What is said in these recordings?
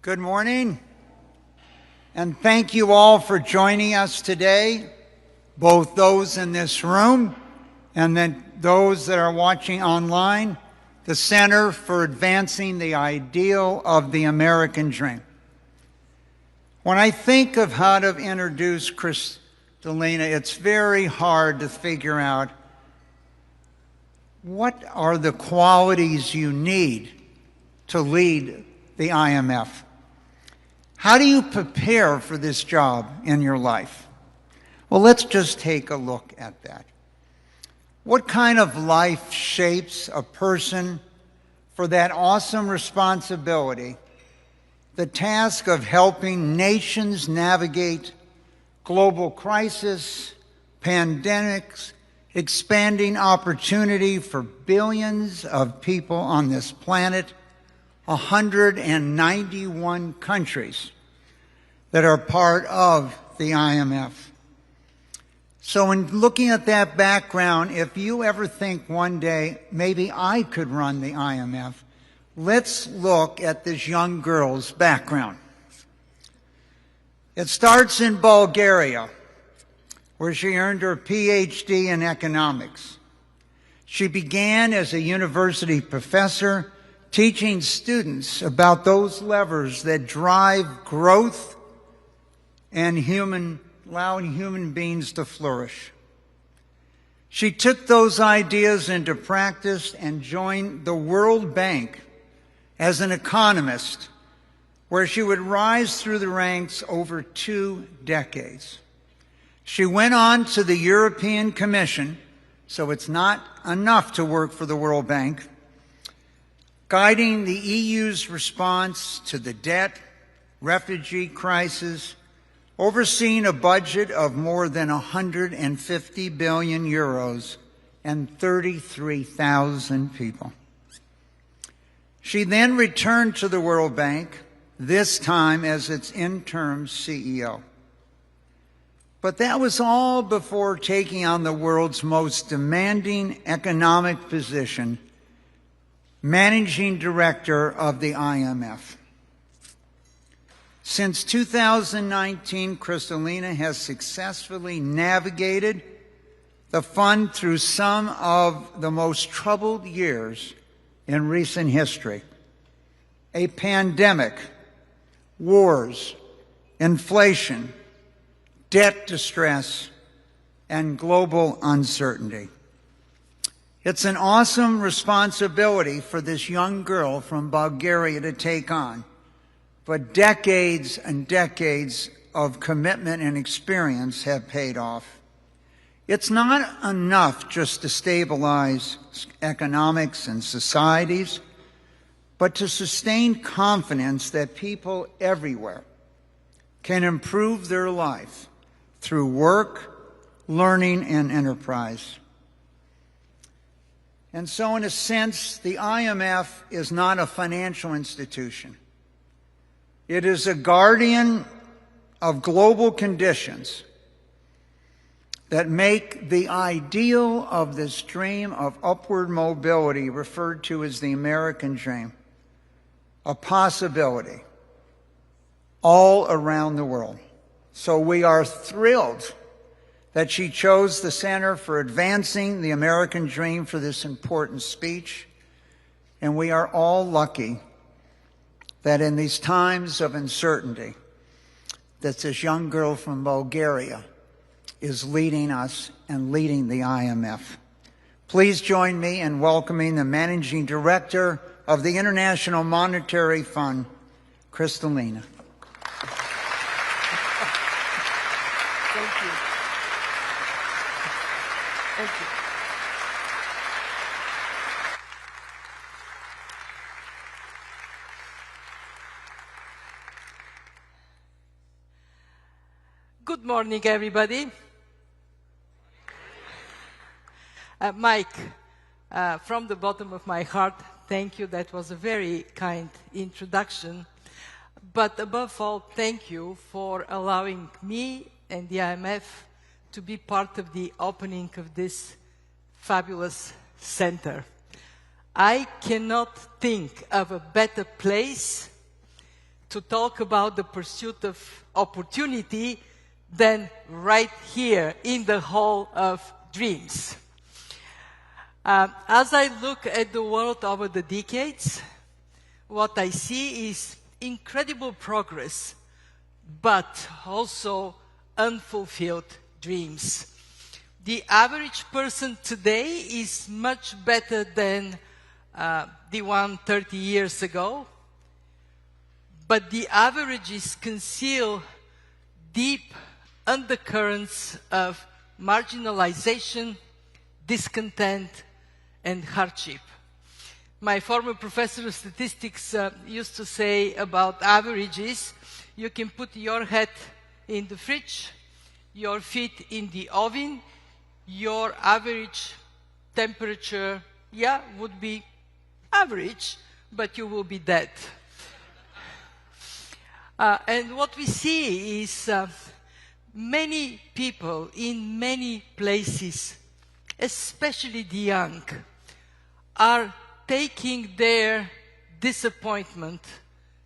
Good morning, and thank you all for joining us today, both those in this room and then those that are watching online, the Center for Advancing the Ideal of the American Dream. When I think of how to introduce Kristalina, it's very hard to figure out what are the qualities you need to lead the IMF. How do you prepare for this job in your life? Well, let's just take a look at that. What kind of life shapes a person for that awesome responsibility, the task of helping nations navigate global crisis, pandemics, expanding opportunity for billions of people on this planet, 191 countries that are part of the IMF. So in looking at that background, if you ever think one day, maybe I could run the IMF, let's look at this young girl's background. It starts in Bulgaria, where she earned her PhD in economics. She began as a university professor, teaching students about those levers that drive growth and allowing human beings to flourish. She took those ideas into practice and joined the World Bank as an economist, where she would rise through the ranks over 2 decades. She went on to the European Commission, so it's not enough to work for the World Bank, guiding the EU's response to the debt, refugee crisis, overseeing a budget of more than 150 billion euros and 33,000 people. She then returned to the World Bank, this time as its interim CEO. But that was all before taking on the world's most demanding economic position, managing director of the IMF. Since 2019, Kristalina has successfully navigated the fund through some of the most troubled years in recent history. A pandemic, wars, inflation, debt distress, and global uncertainty. It's an awesome responsibility for this young girl from Bulgaria to take on, but decades and decades of commitment and experience have paid off. It's not enough just to stabilize economics and societies, but to sustain confidence that people everywhere can improve their life through work, learning, and enterprise. And so, in a sense, the IMF is not a financial institution. It is a guardian of global conditions that make the ideal of this dream of upward mobility, referred to as the American dream, a possibility all around the world. So we are thrilled that she chose the Center for Advancing the American Dream for this important speech, and we are all lucky that in these times of uncertainty, that this young girl from Bulgaria is leading us and leading the IMF. Please join me in welcoming the Managing Director of the International Monetary Fund, Kristalina. Thank you. Thank you. Good morning, everybody. Mike, from the bottom of my heart, thank you. That was a very kind introduction. But above all, thank you for allowing me and the IMF to be part of the opening of this fabulous center. I cannot think of a better place to talk about the pursuit of opportunity than right here in the Hall of Dreams. As I look at the world over the decades, what I see is incredible progress, but also unfulfilled dreams. The average person today is much better than the one 30 years ago, but the averages conceal deep undercurrents of marginalization, discontent, and hardship. My former professor of statistics used to say about averages, you can put your head in the fridge, your feet in the oven, your average temperature, would be average, but you will be dead. And what we see is many people in many places, especially the young, are taking their disappointment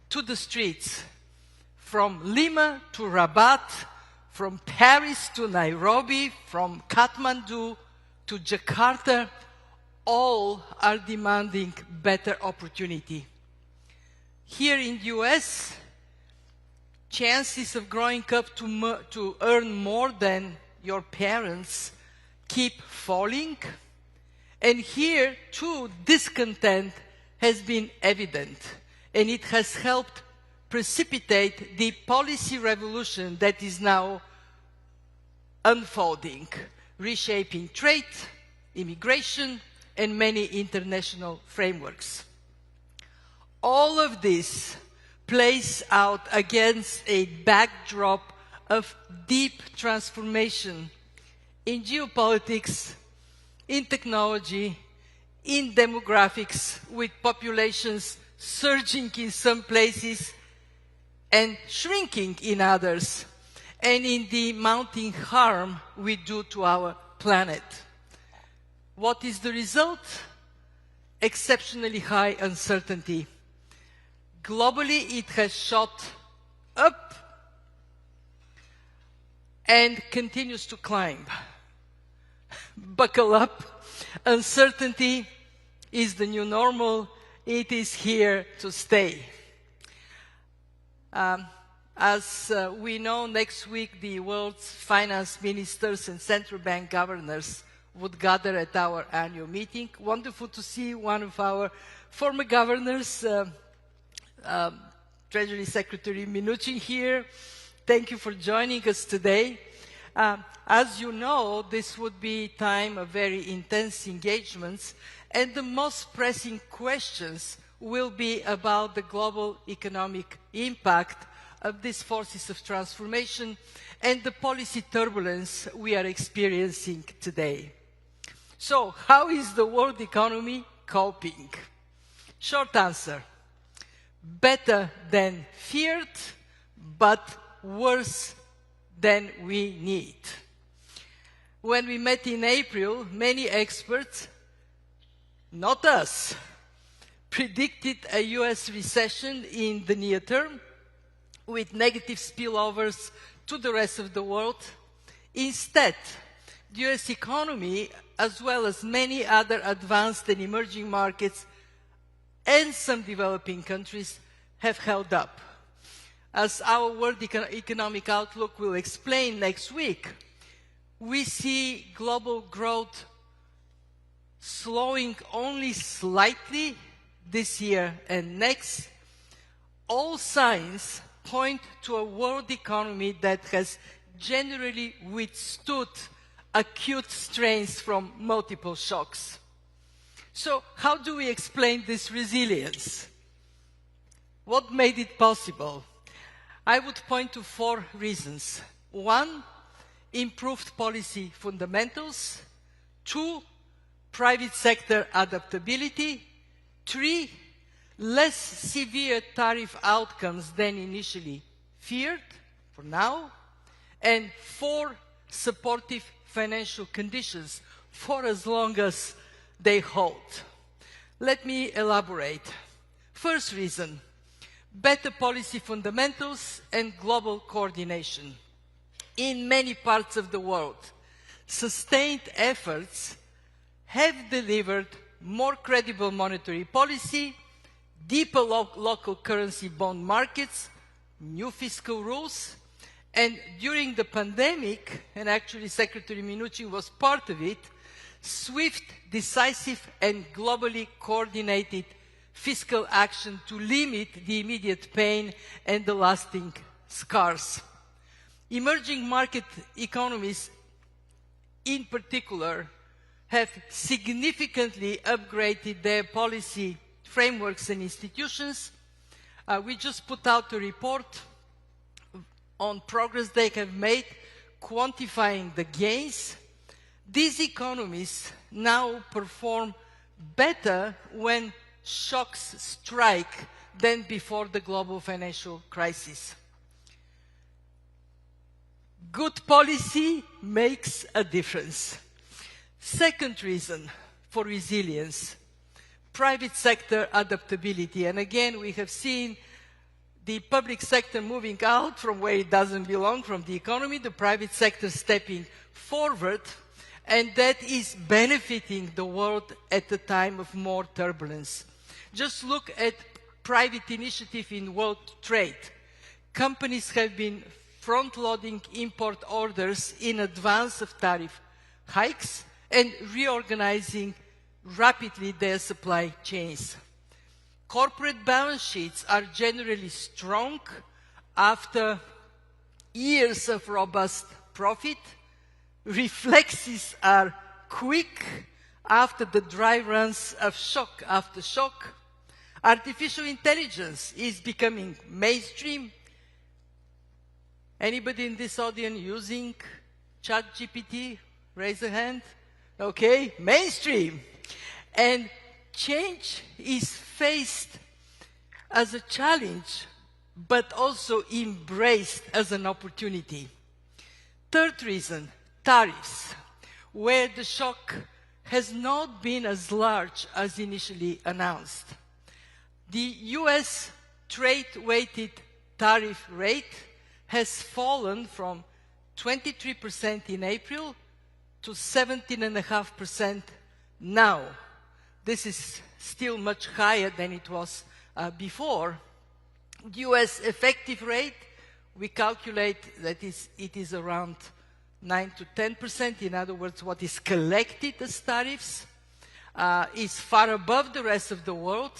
to the streets, from Lima to Rabat, from Paris to Nairobi, from Kathmandu to Jakarta. All are demanding better opportunity. Here in the US, chances of growing up to earn more than your parents keep falling. And here, too, discontent has been evident, and it has helped precipitate the policy revolution that is now unfolding, reshaping trade, immigration, and many international frameworks. All of this plays out against a backdrop of deep transformation in geopolitics, in technology, in demographics, with populations surging in some places and shrinking in others, and in the mounting harm we do to our planet. What is the result? Exceptionally high uncertainty. Globally, it has shot up and continues to climb. Buckle up. Uncertainty is the new normal. It is here to stay. As we know, next week the world's finance ministers and central bank governors would gather at our annual meeting. Wonderful to see one of our former governors, Treasury Secretary Mnuchin, here. Thank you for joining us today. As you know, this would be a time of very intense engagements, and the most pressing questions will be about the global economic impact of these forces of transformation and the policy turbulence we are experiencing today. So, how is the world economy coping? Short answer: better than feared, but worse than we need. When we met in April, many experts, not us, predicted a US recession in the near term with negative spillovers to the rest of the world. Instead, the US economy, as well as many other advanced and emerging markets and some developing countries, have held up. As our World Economic Outlook will explain next week, we see global growth slowing only slightly this year and next. All signs point to a world economy that has generally withstood acute strains from multiple shocks. So, how do we explain this resilience? What made it possible? I would point to 4 reasons. 1, improved policy fundamentals. 2, private sector adaptability. 3, less severe tariff outcomes than initially feared, for now. And 4, supportive financial conditions for as long as they hold. Let me elaborate. First reason, better policy fundamentals, and global coordination. In many parts of the world, sustained efforts have delivered more credible monetary policy, deeper local currency bond markets, new fiscal rules, and during the pandemic, and actually Secretary Mnuchin was part of it, swift, decisive, and globally coordinated fiscal action to limit the immediate pain and the lasting scars. Emerging market economies, in particular, have significantly upgraded their policy frameworks and institutions. We just put out a report on progress they have made, quantifying the gains. These economies now perform better when shocks strike than before the global financial crisis. Good policy makes a difference. Second reason for resilience, private sector adaptability. And again, we have seen the public sector moving out from where it doesn't belong, from the economy, the private sector stepping forward, and that is benefiting the world at a time of more turbulence. Just look at private initiative in world trade. Companies have been front-loading import orders in advance of tariff hikes and reorganizing rapidly their supply chains. Corporate balance sheets are generally strong after years of robust profit. Reflexes are quick after the dry runs of shock after shock. Artificial intelligence is becoming mainstream. Anybody in this audience using ChatGPT? Raise a hand. Okay, mainstream. And change is faced as a challenge, but also embraced as an opportunity. Third reason, tariffs, where the shock has not been as large as initially announced. The US trade-weighted tariff rate has fallen from 23% in April to 17.5% now. This is still much higher than it was before. The US effective rate, we calculate that it is around 9 to 10%. In other words, what is collected as tariffs is far above the rest of the world.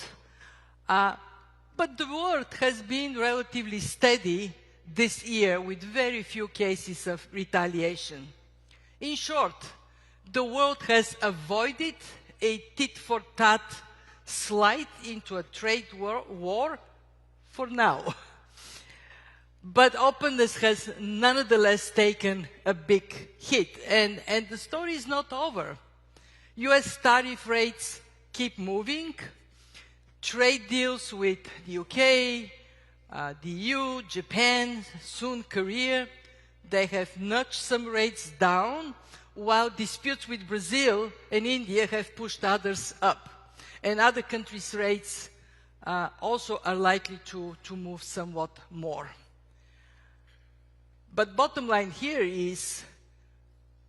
But the world has been relatively steady this year with very few cases of retaliation. In short, the world has avoided a tit-for-tat slide into a trade war for now. But openness has nonetheless taken a big hit, and the story is not over. US tariff rates keep moving. Trade deals with the UK, the EU, Japan, soon Korea, they have nudged some rates down, while disputes with Brazil and India have pushed others up. And other countries' rates also are likely to move somewhat more. But bottom line here is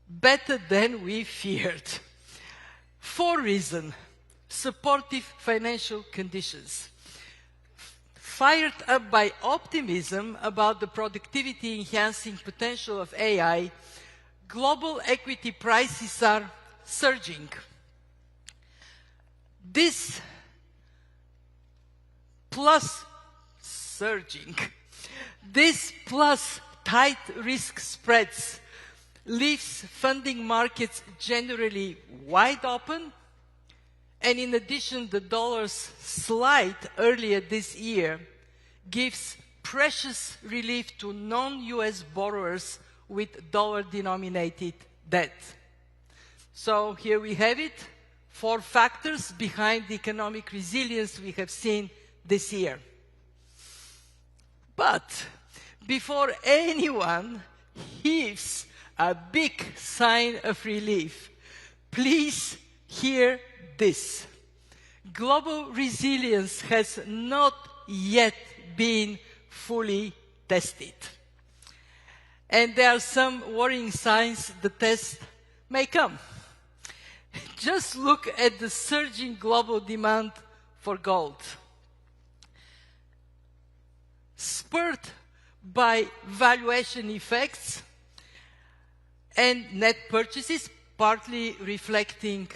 better than we feared. For reasons: supportive financial conditions. Fired up by optimism about the productivity-enhancing potential of AI, global equity prices are surging. This plus tight risk spreads leaves funding markets generally wide open. And in addition, the dollar's slide earlier this year gives precious relief to non-US borrowers with dollar-denominated debt. So here we have it, 4 factors behind the economic resilience we have seen this year. But before anyone heaves a big sign of relief, please hear this. Global resilience has not yet been fully tested. And there are some worrying signs the test may come. Just look at the surging global demand for gold. Spurred by valuation effects and net purchases, partly reflecting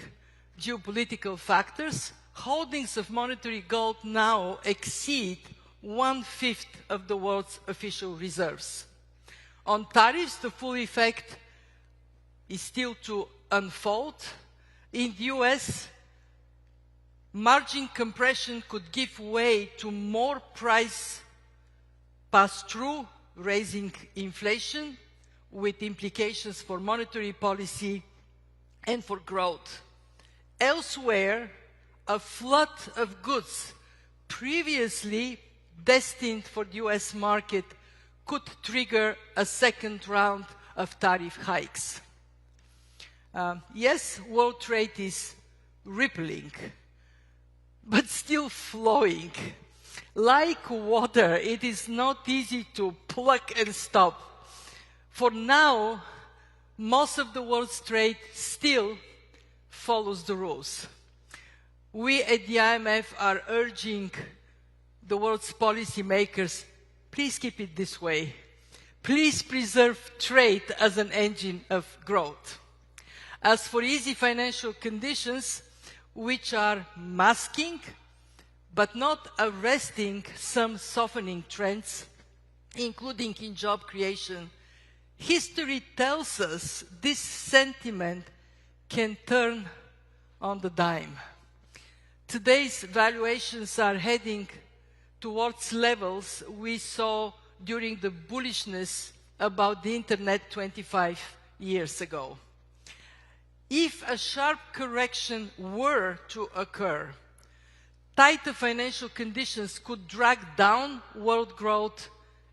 geopolitical factors, holdings of monetary gold now exceed 1/5 of the world's official reserves. On tariffs, the full effect is still to unfold. In the US, margin compression could give way to more price pass-through, raising inflation, with implications for monetary policy and for growth. Elsewhere, a flood of goods previously destined for the US market could trigger a second round of tariff hikes. Yes, world trade is rippling, but still flowing. Like water, it is not easy to pluck and stop. For now, most of the world's trade still follows the rules. We at the IMF are urging the world's policymakers, please keep it this way. Please preserve trade as an engine of growth. As for easy financial conditions, which are masking but not arresting some softening trends, including in job creation, history tells us this sentiment can turn on the dime. Today's valuations are heading towards levels we saw during the bullishness about the internet 25 years ago. If a sharp correction were to occur, tighter financial conditions could drag down world growth,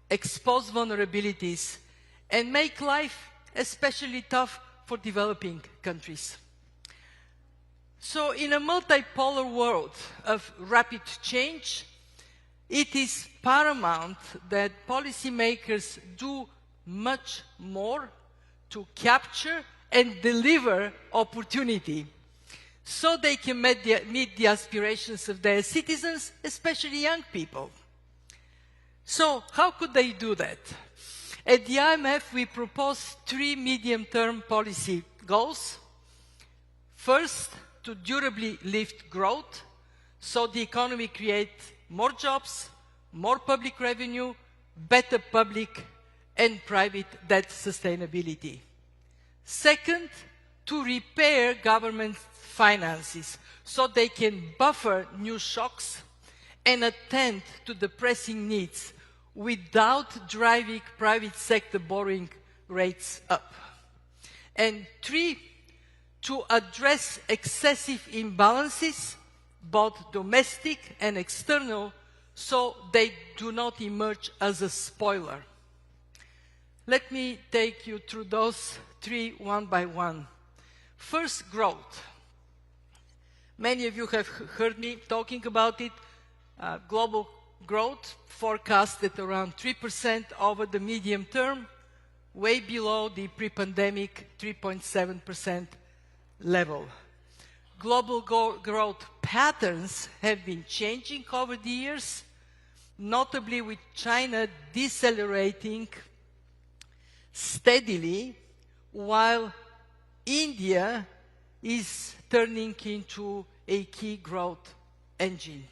expose vulnerabilities, and make life especially tough for developing countries. So in a multipolar world of rapid change, it is paramount that policymakers do much more to capture and deliver opportunity so they can meet the aspirations of their citizens, especially young people. So how could they do that? At the IMF, we propose 3 medium-term policy goals. First, to durably lift growth so the economy creates more jobs, more public revenue, better public and private debt sustainability. Second, to repair government finances so they can buffer new shocks and attend to the pressing needs without driving private sector borrowing rates up. And 3, to address excessive imbalances, both domestic and external, so they do not emerge as a spoiler. Let me take you through those 3 one by one. First, growth. Many of you have heard me talking about it. Global growth forecast at around 3% over the medium term, way below the pre-pandemic 3.7% level. Global growth patterns have been changing over the years, notably with China decelerating steadily, while India is turning into a key growth engine.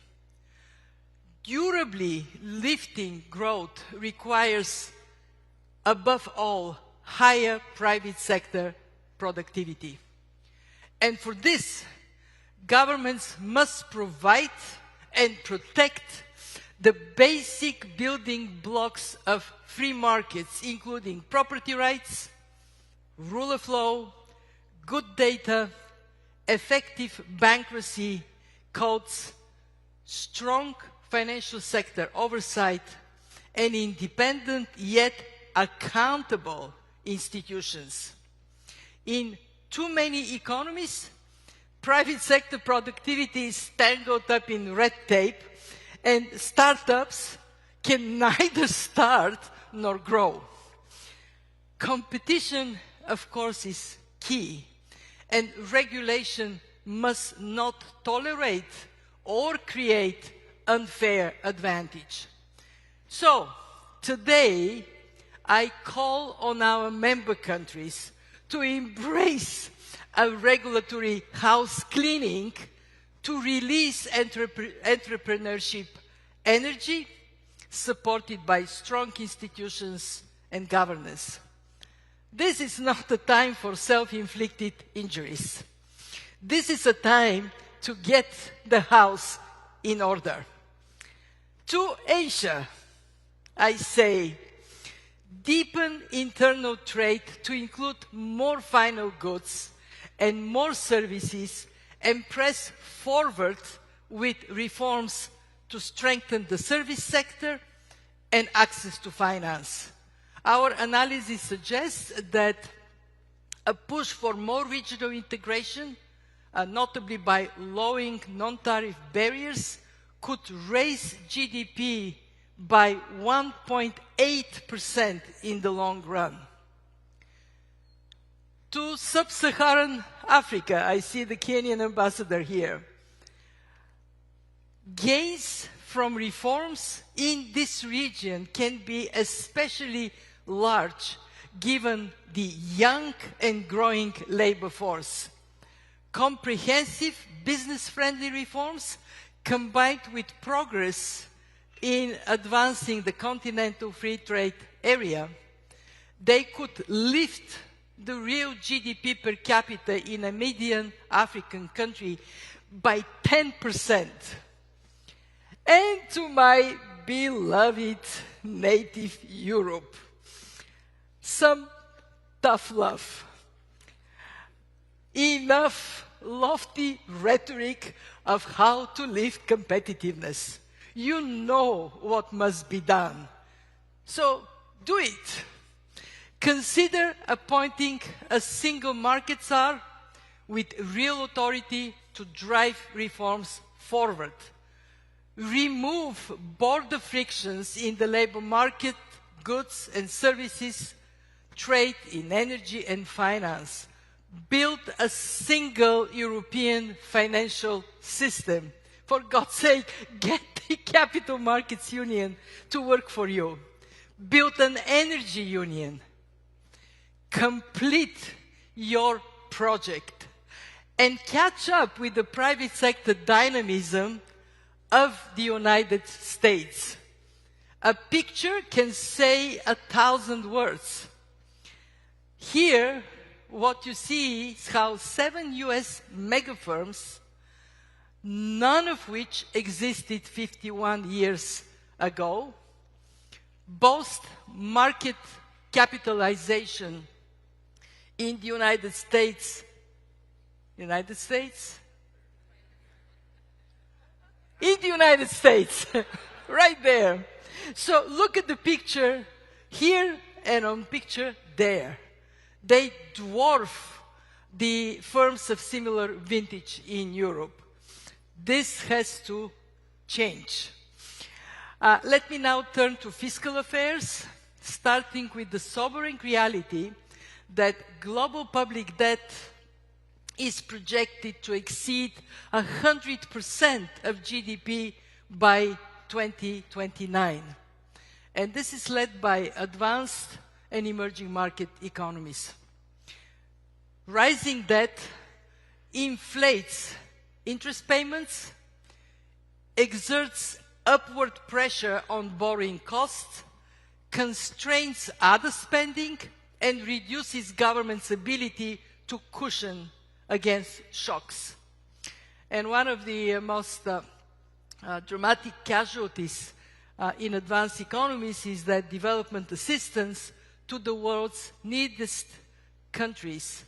Durably lifting growth requires, above all, higher private sector productivity. And for this, governments must provide and protect the basic building blocks of free markets, including property rights, rule of law, good data, effective bankruptcy codes, strong financial sector oversight, and independent yet accountable institutions. In too many economies, private sector productivity is tangled up in red tape, and startups can neither start nor grow. Competition, of course, is key, and regulation must not tolerate or create unfair advantage. So, today, I call on our member countries to embrace a regulatory house cleaning to release entrepreneurship energy, supported by strong institutions and governance. This is not a time for self-inflicted injuries. This is a time to get the house in order. To Asia, I say, deepen internal trade to include more final goods and more services, and press forward with reforms to strengthen the service sector and access to finance. Our analysis suggests that a push for more regional integration, notably by lowering non-tariff barriers, could raise GDP by 1.8% in the long run. To sub-Saharan Africa, I see the Kenyan ambassador here. Gains from reforms in this region can be especially large given the young and growing labor force. Comprehensive business-friendly reforms combined with progress in advancing the continental free trade area, they could lift the real GDP per capita in a median African country by 10%. And to my beloved native Europe, some tough love. Enough lofty rhetoric of how to lift competitiveness. You know what must be done. So do it. Consider appointing a single market czar with real authority to drive reforms forward. Remove border frictions in the labor market, goods and services, trade in energy and finance. Build a single European financial system. For God's sake, get the capital markets union to work for you. Build an energy union. Complete your project and catch up with the private sector dynamism of the United States. A picture can say 1,000 words. Here, what you see is how 7 US mega firms, none of which existed 51 years ago, boast market capitalization in the United States. In the United States, right there. So look at the picture here and on picture there. They dwarf the firms of similar vintage in Europe. This has to change. Let me now turn to fiscal affairs, starting with the sobering reality that global public debt is projected to exceed 100% of GDP by 2029. And this is led by advanced and emerging market economies. Rising debt inflates interest payments, exerts upward pressure on borrowing costs, constrains other spending, and reduces government's ability to cushion against shocks. And one of the most dramatic casualties in advanced economies is that development assistance to the world's neediest countries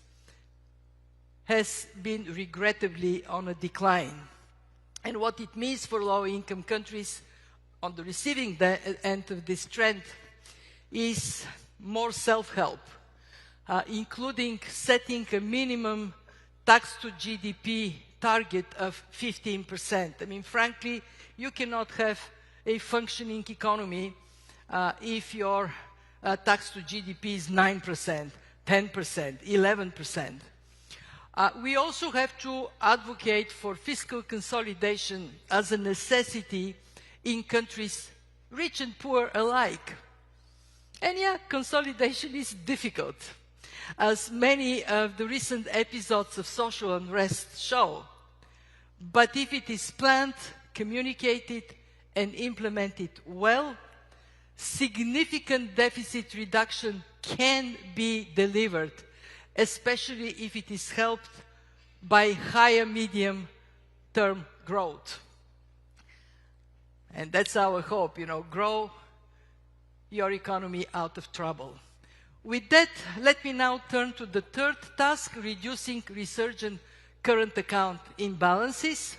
has been regrettably on a decline. And what it means for low-income countries on the receiving end of this trend is more self-help, including setting a minimum tax to GDP target of 15%. I mean, frankly, you cannot have a functioning economy if your tax to GDP is 9%, 10%, 11%. We also have to advocate for fiscal consolidation as a necessity in countries rich and poor alike. And yeah, consolidation is difficult, as many of the recent episodes of social unrest show. But if it is planned, communicated, and implemented well, significant deficit reduction can be delivered, especially if it is helped by higher medium-term growth. And that's our hope, grow your economy out of trouble. With that, let me now turn to the third task, reducing resurgent current account imbalances.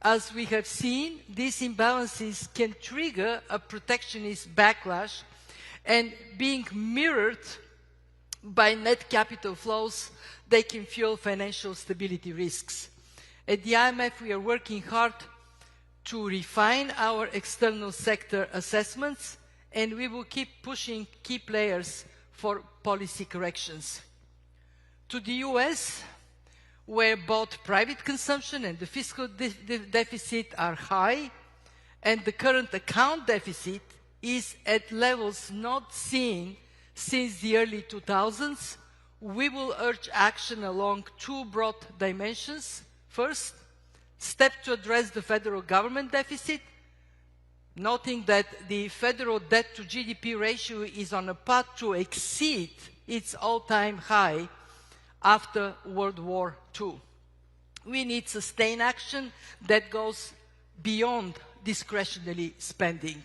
As we have seen, these imbalances can trigger a protectionist backlash, and being mirrored by net capital flows, they can fuel financial stability risks. At the IMF, we are working hard to refine our external sector assessments, and we will keep pushing key players for policy corrections. To the US, where both private consumption and the fiscal deficit are high, and the current account deficit is at levels not seen since the early 2000s, we will urge action along two broad dimensions. First, step to address the federal government deficit, noting that the federal debt to GDP ratio is on a path to exceed its all-time high after World War II. We need sustained action that goes beyond discretionary spending.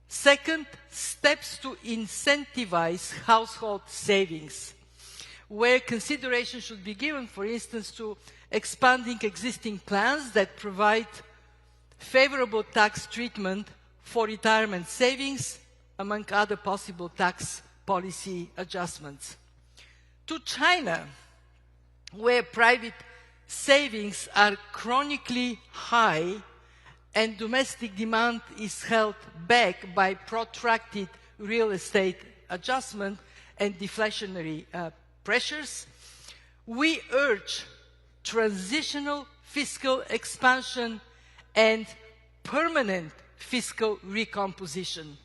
Second, steps to incentivize household savings, where consideration should be given, for instance, to expanding existing plans that provide favorable tax treatment for retirement savings, among other possible tax policy adjustments. To China, where private savings are chronically high and domestic demand is held back by protracted real estate adjustment and deflationary pressures, we urge transitional fiscal expansion and permanent fiscal recomposition.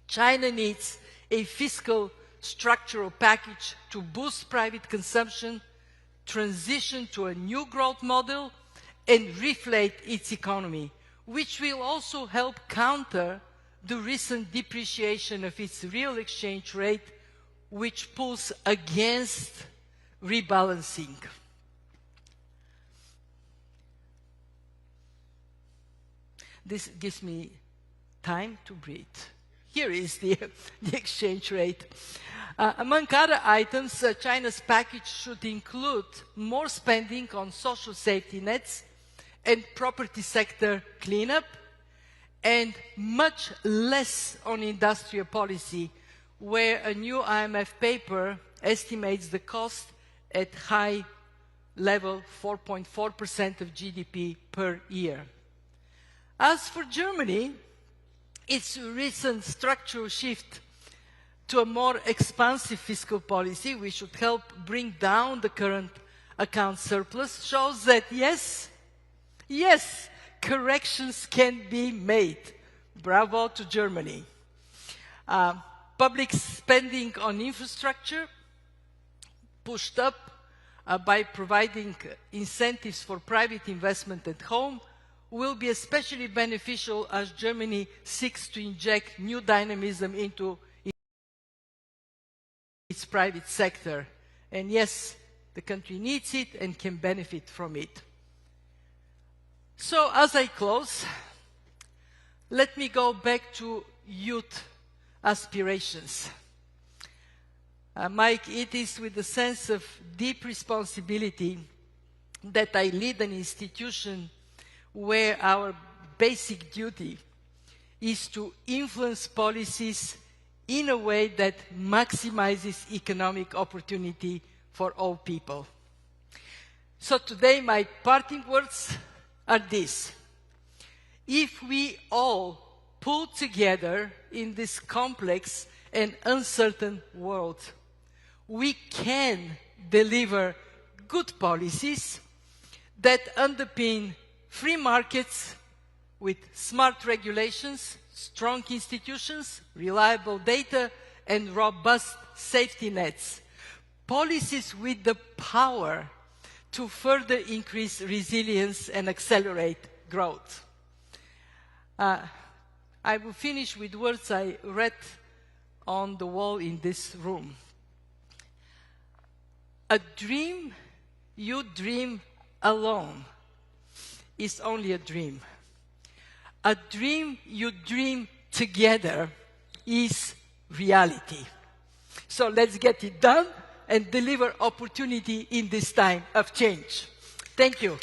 China needs a fiscal structural package to boost private consumption, transition to a new growth model, and reflate its economy, which will also help counter the recent depreciation of its real exchange rate, which pulls against rebalancing. This gives me time to breathe. Here is the exchange rate. Among other items, China's package should include more spending on social safety nets and property sector cleanup, and much less on industrial policy, where a new IMF paper estimates the cost at high level 4.4% of GDP per year. As for Germany, its recent structural shift to a more expansive fiscal policy, which should help bring down the current account surplus, shows that yes, corrections can be made. Bravo to Germany. Public spending on infrastructure, pushed up by providing incentives for private investment at home, will be especially beneficial as Germany seeks to inject new dynamism into its private sector. And yes, the country needs it and can benefit from it. So as I close, let me go back to youth aspirations. Mike, it is with a sense of deep responsibility that I lead an institution where our basic duty is to influence policies in a way that maximizes economic opportunity for all people. So today my parting words are these. If we all pull together in this complex and uncertain world, we can deliver good policies that underpin free markets with smart regulations, strong institutions, reliable data, and robust safety nets. Policies with the power to further increase resilience and accelerate growth. I will finish with words I read on the wall in this room. A dream you dream alone is only a dream. A dream you dream together is reality. So let's get it done and deliver opportunity in this time of change. Thank you.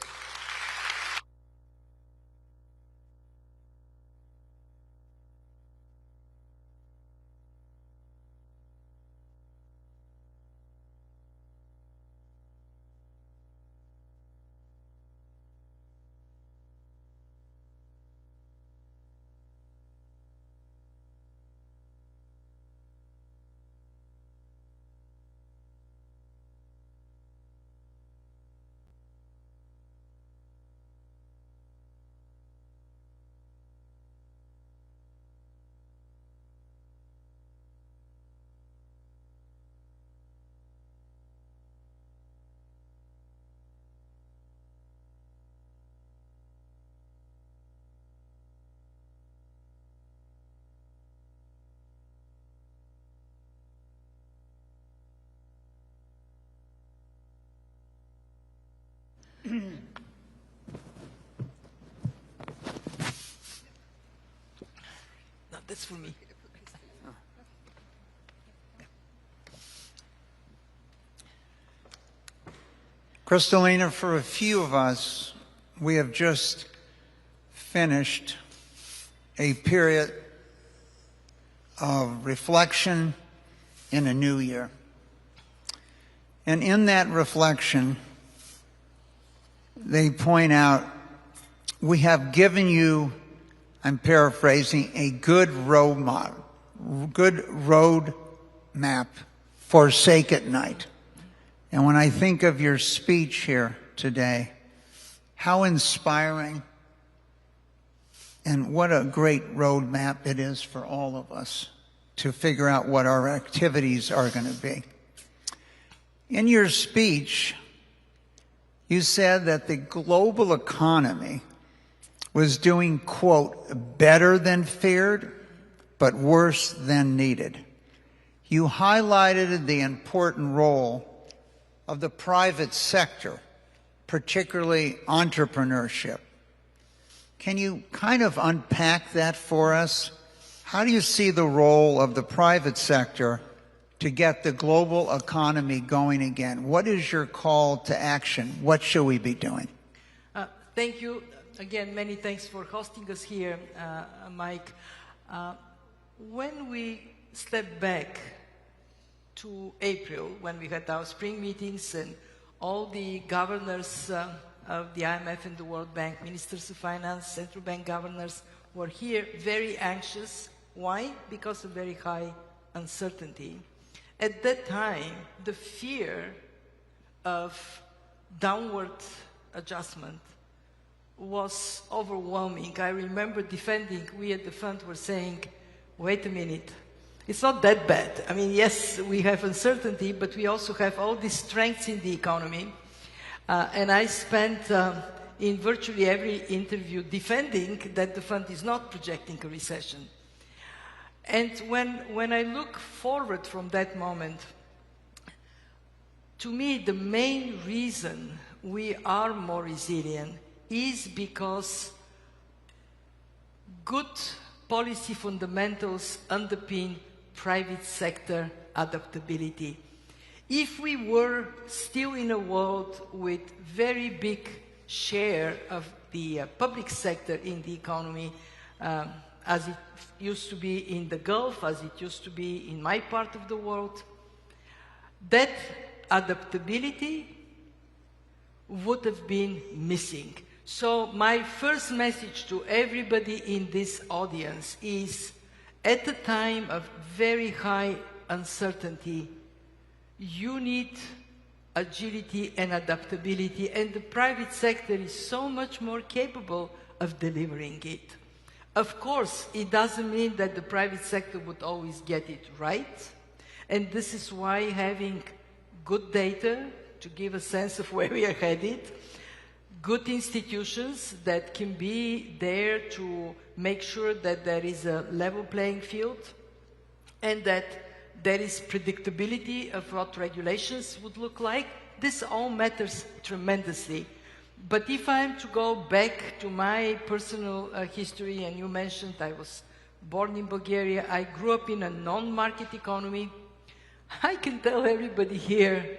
No, that's for me. Kristalina, for a few of us, we have just finished a period of reflection in a new year. And in that reflection, they point out, we have given you, I'm paraphrasing, a good road map for Sake at Night. And when I think of your speech here today, how inspiring and what a great roadmap it is for all of us to figure out what our activities are going to be. In your speech, you said that the global economy was doing, quote, better than feared, but worse than needed. You highlighted the important role of the private sector, particularly entrepreneurship. Can you kind of unpack that for us? How do you see the role of the private sector to get the global economy going again? What is your call to action? What should we be doing? Thank you. Again, many thanks for hosting us here, Mike. When we step back to April, when we had our spring meetings and all the governors of the IMF and the World Bank, ministers of finance, central bank governors were here very anxious. Why? Because of very high uncertainty. At that time, the fear of downward adjustment was overwhelming. I remember defending, we at the fund were saying, wait a minute, it's not that bad. I mean, yes, we have uncertainty, but we also have all these strengths in the economy. And I spent in virtually every interview defending that the fund is not projecting a recession. And when I look forward from that moment, to me, the main reason we are more resilient is because good policy fundamentals underpin private sector adaptability. If we were still in a world with very big share of the public sector in the economy, as it used to be in the Gulf, as it used to be in my part of the world, that adaptability would have been missing. So my first message to everybody in this audience is, at a time of very high uncertainty, you need agility and adaptability, and the private sector is so much more capable of delivering it. Of course, it doesn't mean that the private sector would always get it right, and this is why having good data to give a sense of where we are headed, good institutions that can be there to make sure that there is a level playing field and that there is predictability of what regulations would look like. This all matters tremendously. But if I am to go back to my personal history, and you mentioned I was born in Bulgaria, I grew up in a non-market economy, I can tell everybody here,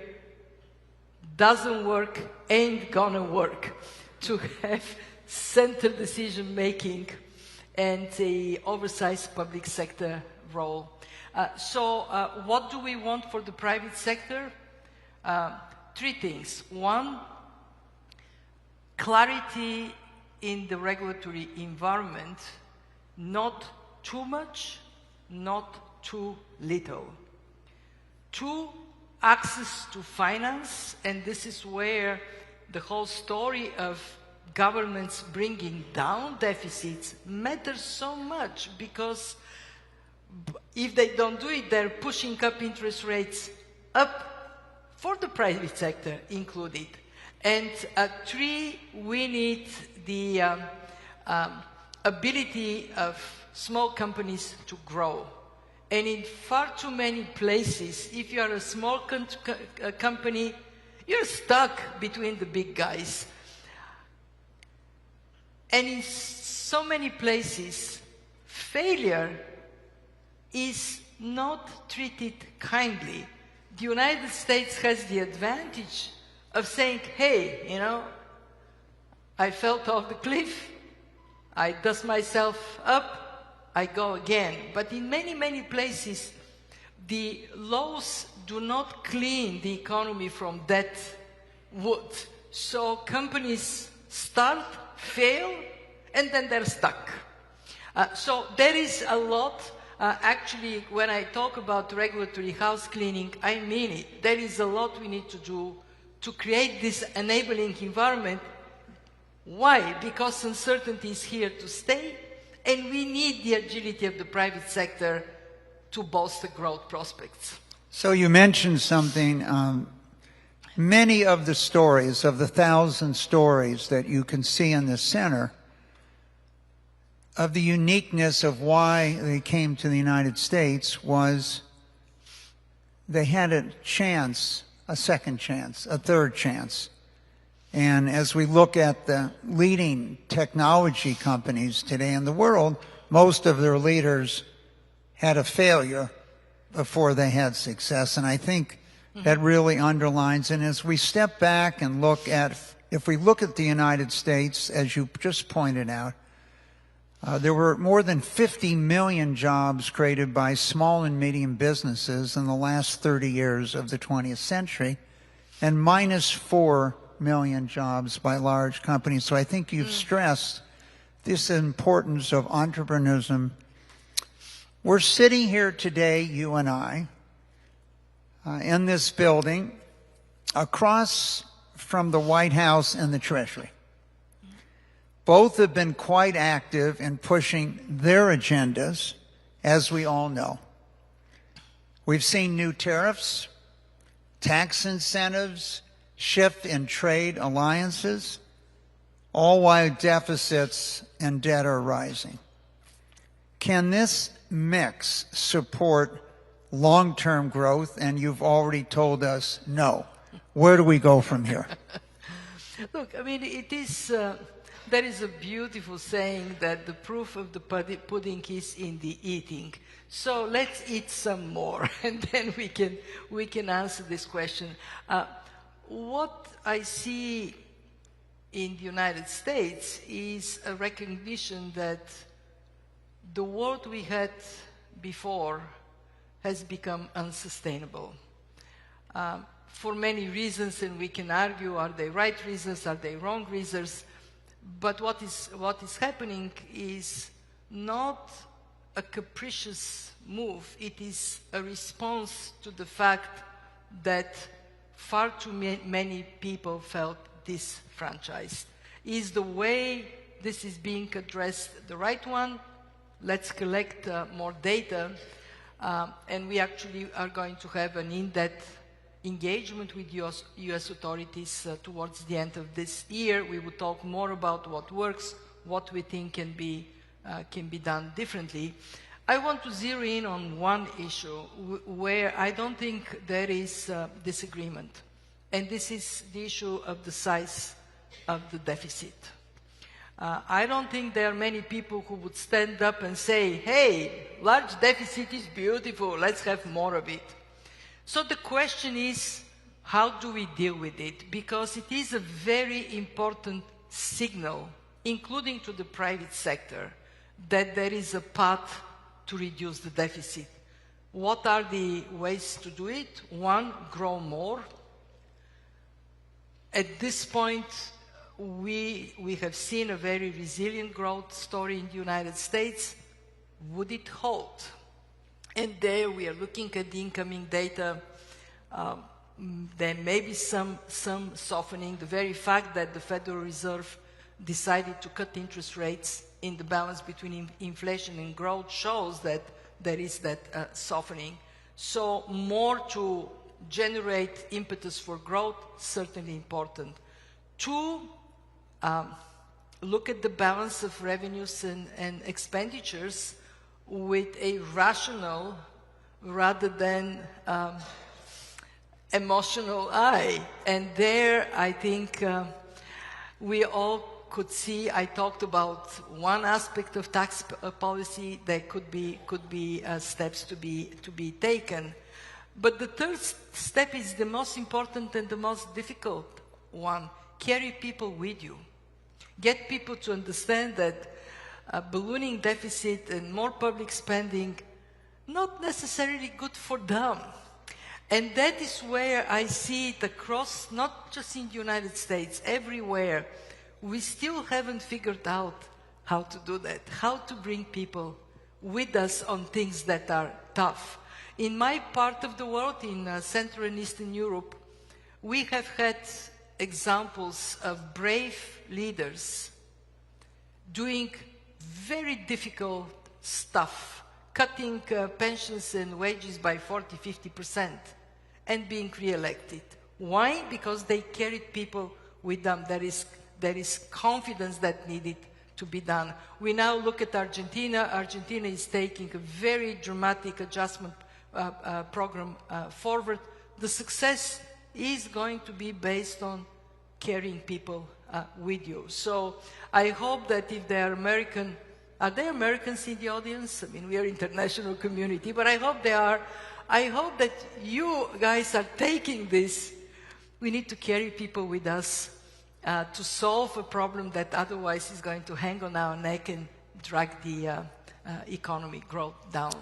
doesn't work, ain't gonna work to have center decision making and a oversized public sector role. So what do we want for the private sector? Three things. One, clarity in the regulatory environment, not too much, not too little. Two, access to finance, and this is where the whole story of governments bringing down deficits matters so much, because if they don't do it, they're pushing up interest rates up for the private sector included. And three, we need the ability of small companies to grow. And in far too many places, if you are a small company, you're stuck between the big guys. And in so many places, failure is not treated kindly. The United States has the advantage of saying, hey, you know, I fell off the cliff, I dust myself up, I go again. But in many, many places, the laws do not clean the economy from that wood. So companies start, fail, and then they're stuck. So there is a lot. Actually, when I talk about regulatory house cleaning, I mean it. There is a lot we need to do to create this enabling environment. Why? Because uncertainty is here to stay, and we need the agility of the private sector to bolster growth prospects. So you mentioned something. Many of the stories, of the 1,000 stories that you can see in the center, of the uniqueness of why they came to the United States was they had a chance, a second chance, a third chance. And as we look at the leading technology companies today in the world, most of their leaders had a failure before they had success. And I think that really underlines, and as we step back and look at, if we look at the United States, as you just pointed out, there were more than 50 million jobs created by small and medium businesses in the last 30 years of the 20th century, and minus 4 million jobs by large companies. So I think you've stressed this importance of entrepreneurship. We're sitting here today, you and I, in this building, across from the White House and the Treasury. Both have been quite active in pushing their agendas, as we all know. We've seen new tariffs, tax incentives, shift in trade alliances, all while deficits and debt are rising. Can this mix support long-term growth? And you've already told us no. Where do we go from here? Look, I mean, it is... there is a beautiful saying that the proof of the pudding is in the eating. So let's eat some more, and then we can answer this question. What I see in the United States is a recognition that the world we had before has become unsustainable. For many reasons, and we can argue, are they right reasons, are they wrong reasons? But what is happening is not a capricious move. It is a response to the fact that far too many people felt disfranchised. Is the way this is being addressed the right one? Let's collect more data, and we actually are going to have an in-depth engagement with US authorities towards the end of this year. We will talk more about what works, what we think can be done differently. I want to zero in on one issue where I don't think there is disagreement, and this is the issue of the size of the deficit. I don't think there are many people who would stand up and say, hey, large deficit is beautiful, let's have more of it. So the question is, how do we deal with it? Because it is a very important signal, including to the private sector, that there is a path to reduce the deficit. What are the ways to do it? One, grow more. At this point, we have seen a very resilient growth story in the United States. Would it hold? And there we are looking at the incoming data. There may be some softening. The very fact that the Federal Reserve decided to cut interest rates in the balance between inflation and growth shows that there is that softening. So more to generate impetus for growth, certainly important. Two, look at the balance of revenues and expenditures with a rational rather than emotional eye. And there I think we all could see, I talked about one aspect of tax policy that could be steps to be taken. But the third step is the most important and the most difficult one. Carry people with you. Get people to understand that ballooning deficit and more public spending, not necessarily good for them. And that is where I see it across, not just in the United States, everywhere. We still haven't figured out how to do that, how to bring people with us on things that are tough. In my part of the world, in Central and Eastern Europe, we have had examples of brave leaders doing very difficult stuff, cutting pensions and wages by 40–50% and being re-elected. Why? Because they carried people with them. There is confidence that needed to be done. We now look at Argentina. Argentina is taking a very dramatic adjustment program forward. The success is going to be based on carrying people with you. So I hope that if there are there Americans in the audience? I mean, we are an international community, but I hope they are. I hope that you guys are taking this. We need to carry people with us to solve a problem that otherwise is going to hang on our neck and drag the economic growth down.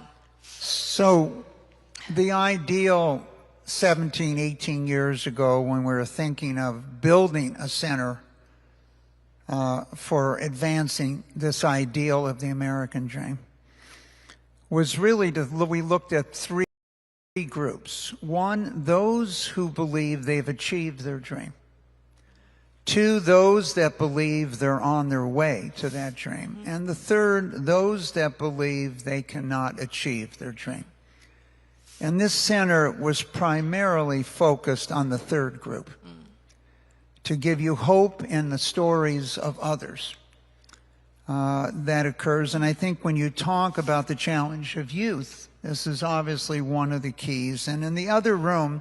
So the ideal 17, 18 years ago when we were thinking of building a center for advancing this ideal of the American dream was really we looked at three groups. One, those who believe they've achieved their dream. Two, those that believe they're on their way to that dream. And the third, those that believe they cannot achieve their dream. And this center was primarily focused on the third group, to give you hope in the stories of others that occurs. And I think when you talk about the challenge of youth, this is obviously one of the keys. And in the other room,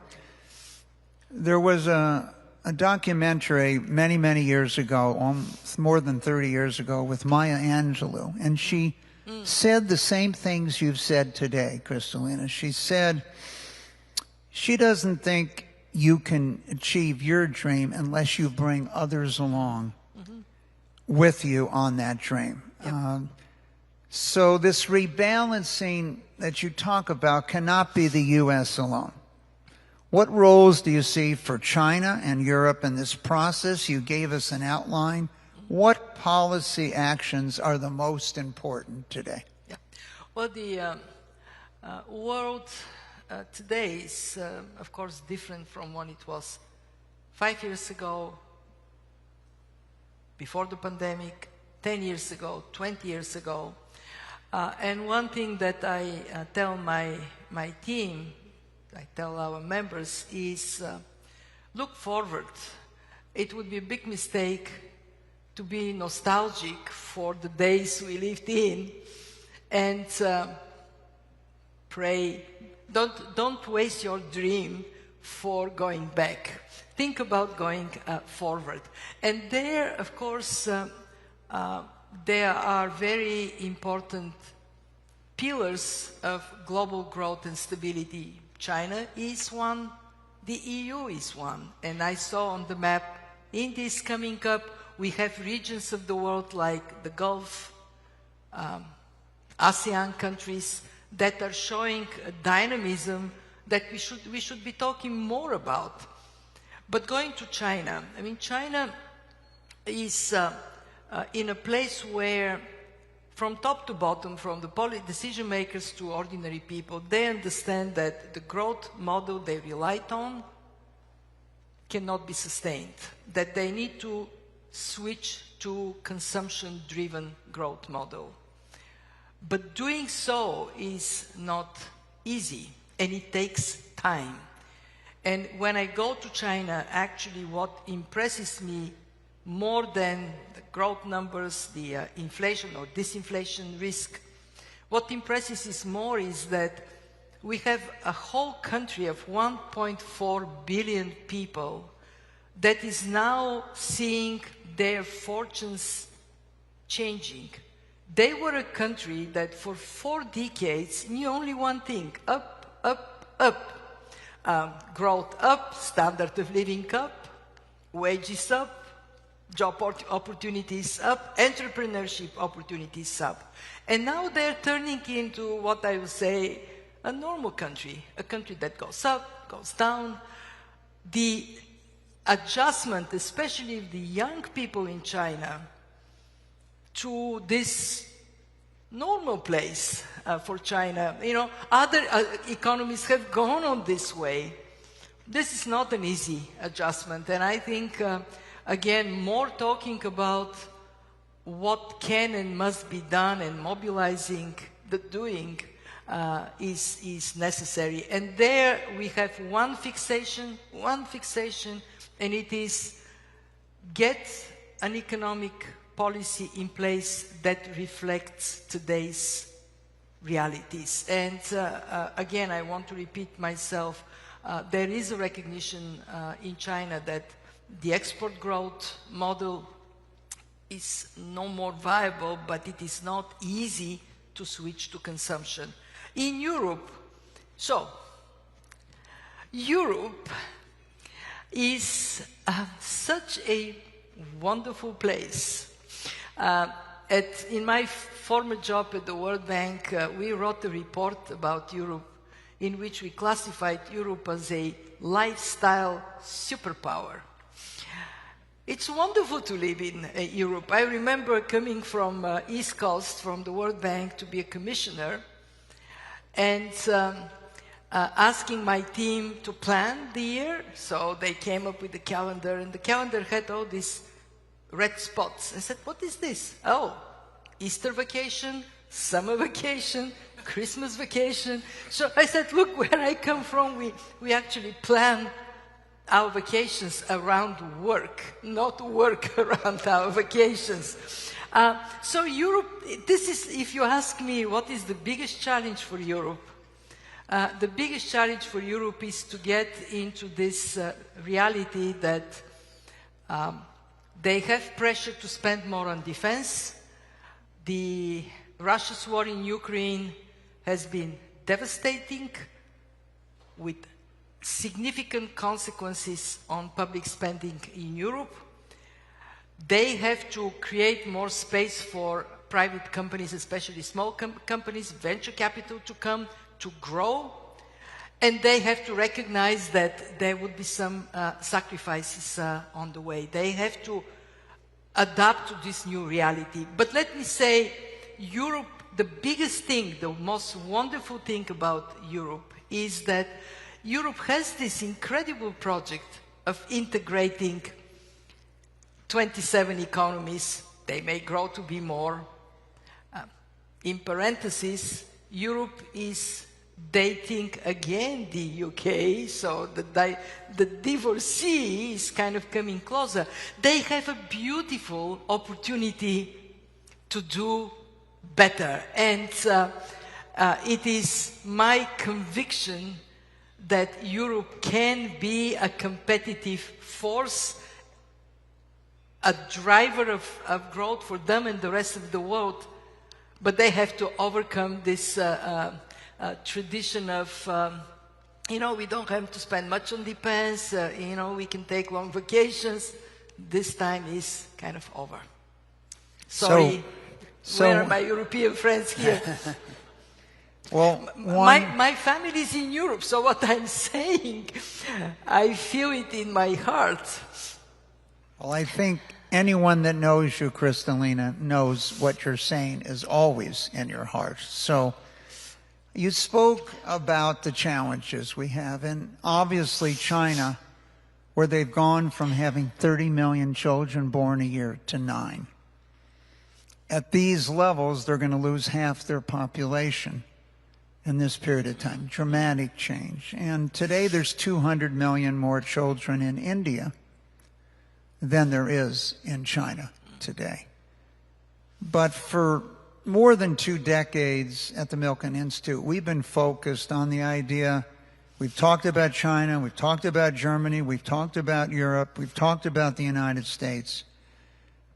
there was a documentary many, many years ago, more than 30 years ago, with Maya Angelou. And she said the same things you've said today, Kristalina. She said she doesn't think you can achieve your dream unless you bring others along with you on that dream. Yep. So this rebalancing that you talk about cannot be the U.S. alone. What roles do you see for China and Europe in this process? You gave us an outline. what policy actions are the most important today? Yeah. Well, the world today is, of course, different from when it was 5 years ago, before the pandemic, 10 years ago, 20 years ago. And one thing that I tell my team, I tell our members, is look forward. It would be a big mistake to be nostalgic for the days we lived in and pray. Don't waste your dream for going back. Think about going forward. And there, of course, there are very important pillars of global growth and stability. China is one, the EU is one. And I saw on the map, India is coming up. We have regions of the world like the Gulf, ASEAN countries that are showing a dynamism that we should be talking more about. But going to China, I mean, China is in a place where from top to bottom, from the decision makers to ordinary people, they understand that the growth model they relied on cannot be sustained, that they need to switch to consumption-driven growth model. But doing so is not easy, and it takes time. And when I go to China, actually what impresses me more than the growth numbers, the inflation or disinflation risk, what impresses us more is that we have a whole country of 1.4 billion people that is now seeing their fortunes changing. They were a country that for 4 decades knew only one thing: up, up, up. Growth up, standard of living up, wages up, job opportunities up, entrepreneurship opportunities up. And now they're turning into what I would say a normal country, a country that goes up, goes down. The adjustment, especially of the young people in China, to this normal place for China. You know, other economies have gone on this way. This is not an easy adjustment, and I think, again, more talking about what can and must be done and mobilizing the doing is necessary. And there we have one fixation, and it is get an economic policy in place that reflects today's realities. And again, I want to repeat myself, there is a recognition in China that the export growth model is no more viable, but it is not easy to switch to consumption. In Europe, Europe is such a wonderful place. In my former job at the World Bank, we wrote a report about Europe in which we classified Europe as a lifestyle superpower. It's wonderful to live in Europe. I remember coming from East Coast, from the World Bank, to be a commissioner, and asking my team to plan the year. So they came up with the calendar, and the calendar had all these red spots. I said, what is this? Oh, Easter vacation, summer vacation, Christmas vacation. So I said, look, where I come from, we actually plan our vacations around work, not work around our vacations. So Europe, this is, if you ask me, what is the biggest challenge for Europe? The biggest challenge for Europe is to get into this reality that they have pressure to spend more on defense. Russia's war in Ukraine has been devastating, with significant consequences on public spending in Europe. They have to create more space for private companies, especially small companies, venture capital to come, to grow. And they have to recognize that there would be some sacrifices on the way. They have to adapt to this new reality. But let me say, Europe, the biggest thing, the most wonderful thing about Europe is that Europe has this incredible project of integrating 27 economies. They may grow to be more. In parentheses, Europe is dating again the UK, so the divorcee is kind of coming closer. They have a beautiful opportunity to do better. And it is my conviction that Europe can be a competitive force, a driver of growth for them and the rest of the world, but they have to overcome this tradition of, we don't have to spend much on defense, we can take long vacations. This time is kind of over. Sorry, where are my European friends here? Well, my family is in Europe, so what I'm saying, I feel it in my heart. Well, I think anyone that knows you, Kristalina, knows what you're saying is always in your heart. So you spoke about the challenges we have, and obviously China, where they've gone from having 30 million children born a year to 9. At these levels, they're going to lose half their population in this period of time. Dramatic change. And today there's 200 million more children in India than there is in China today. But for more than 2 decades at the Milken Institute, we've been focused on the idea, we've talked about China, we've talked about Germany, we've talked about Europe, we've talked about the United States,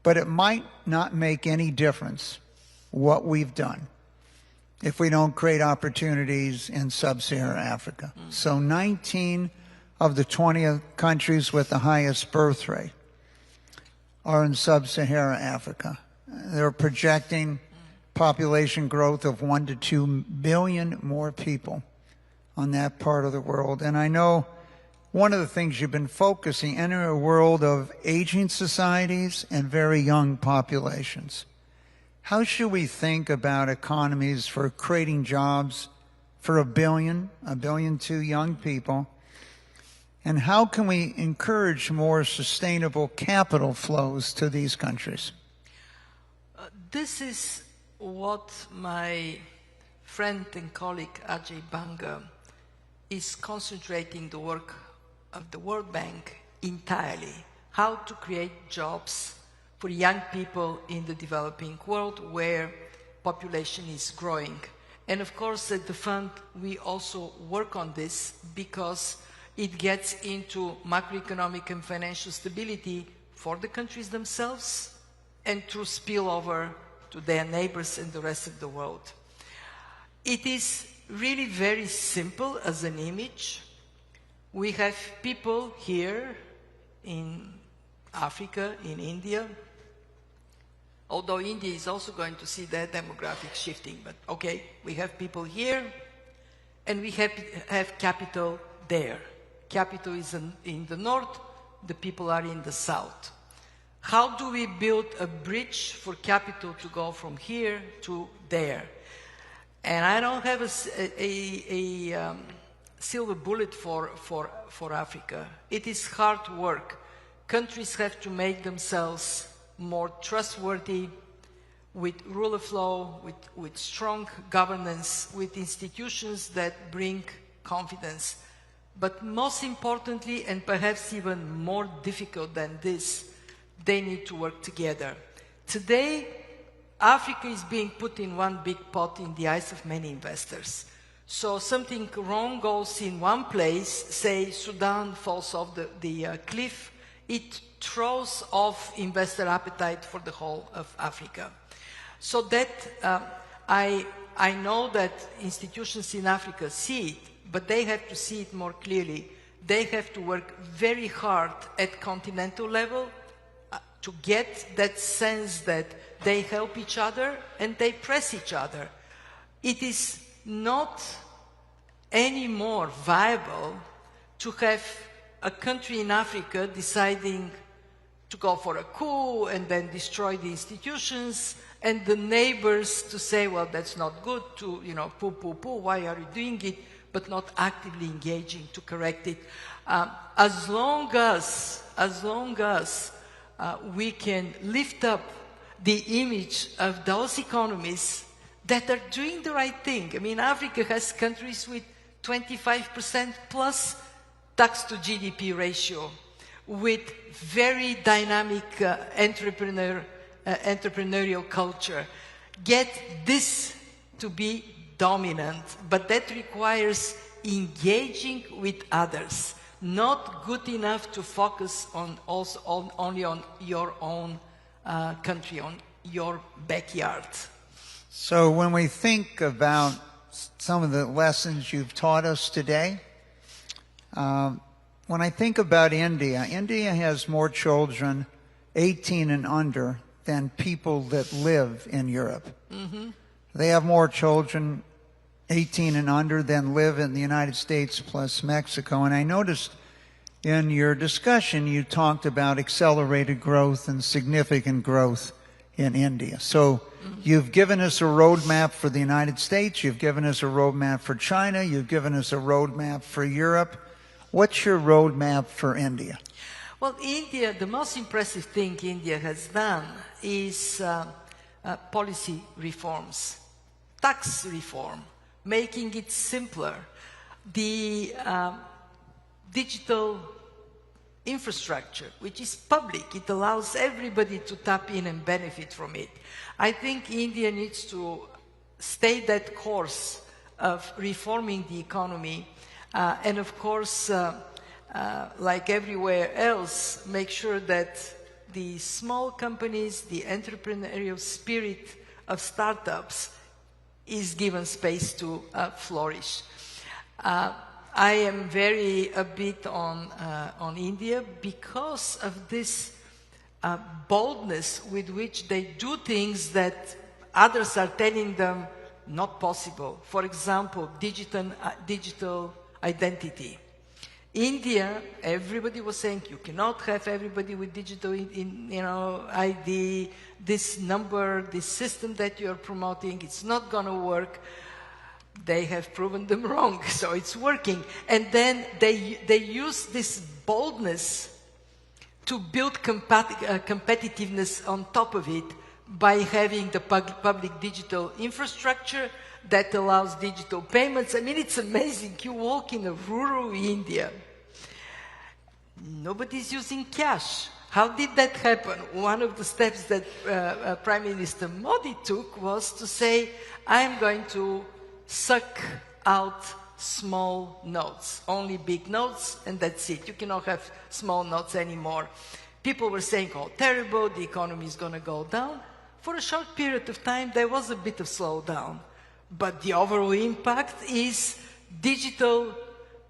but it might not make any difference what we've done if we don't create opportunities in sub-Saharan Africa. So 19 of the 20 countries with the highest birth rate are in sub-Saharan Africa. They're projecting population growth of 1 to 2 billion more people on that part of the world. And I know one of the things you've been focusing in a world of aging societies and very young populations. How should we think about economies for creating jobs for 1 billion to young people? And how can we encourage more sustainable capital flows to these countries? This is what my friend and colleague Ajay Banga is concentrating the work of the World Bank entirely. How to create jobs for young people in the developing world where population is growing. And of course at the fund we also work on this because it gets into macroeconomic and financial stability for the countries themselves and through spillover to their neighbors and the rest of the world. It is really very simple as an image. We have people here in Africa, in India, although India is also going to see their demographic shifting, but okay, we have people here and we have capital there. Capital is in the north, the people are in the south. How do we build a bridge for capital to go from here to there? And I don't have a silver bullet for Africa. It is hard work. Countries have to make themselves more trustworthy with rule of law, with strong governance, with institutions that bring confidence. But most importantly, and perhaps even more difficult than this, they need to work together. Today, Africa is being put in one big pot in the eyes of many investors. So something wrong goes in one place, say Sudan falls off the cliff, it throws off investor appetite for the whole of Africa. So that I know that institutions in Africa see it, but they have to see it more clearly. They have to work very hard at continental level to get that sense that they help each other and they press each other. It is not anymore viable to have a country in Africa deciding to go for a coup and then destroy the institutions, and the neighbors to say, well, that's not good, to, you know, poo, poo, poo, why are you doing it, but not actively engaging to correct it. As long as we can lift up the image of those economies that are doing the right thing. I mean, Africa has countries with 25% plus tax to GDP ratio, with very dynamic entrepreneurial culture. Get this to be dominant, but that requires engaging with others. Not good enough to focus on only on your own country, on your backyard. So when we think about some of the lessons you've taught us today, when I think about India, India has more children 18 and under than people that live in Europe. Mm-hmm. They have more children 18 and under than live in the United States plus Mexico. And I noticed in your discussion you talked about accelerated growth and significant growth in India. So you've given us a roadmap for the United States, you've given us a roadmap for China, you've given us a roadmap for Europe. What's your roadmap for India? Well, India, the most impressive thing India has done is policy reforms, tax reform, making it simpler. The digital infrastructure, which is public, it allows everybody to tap in and benefit from it. I think India needs to stay that course of reforming the economy and of course, like everywhere else, make sure that the small companies, the entrepreneurial spirit of startups is given space to flourish. I am very upbeat on India because of this boldness with which they do things that others are telling them not possible. For example, digital identity. India, everybody was saying you cannot have everybody with digital ID, this number, this system that you're promoting, it's not going to work. They have proven them wrong, so it's working. And then they use this boldness to build competitiveness on top of it by having the public digital infrastructure that allows digital payments. I mean, it's amazing. You walk in a rural India, nobody's using cash. How did that happen? One of the steps that Prime Minister Modi took was to say, I'm going to suck out small notes, only big notes, and that's it. You cannot have small notes anymore. People were saying, oh, terrible, the economy is going to go down. For a short period of time, there was a bit of slowdown. But the overall impact is digital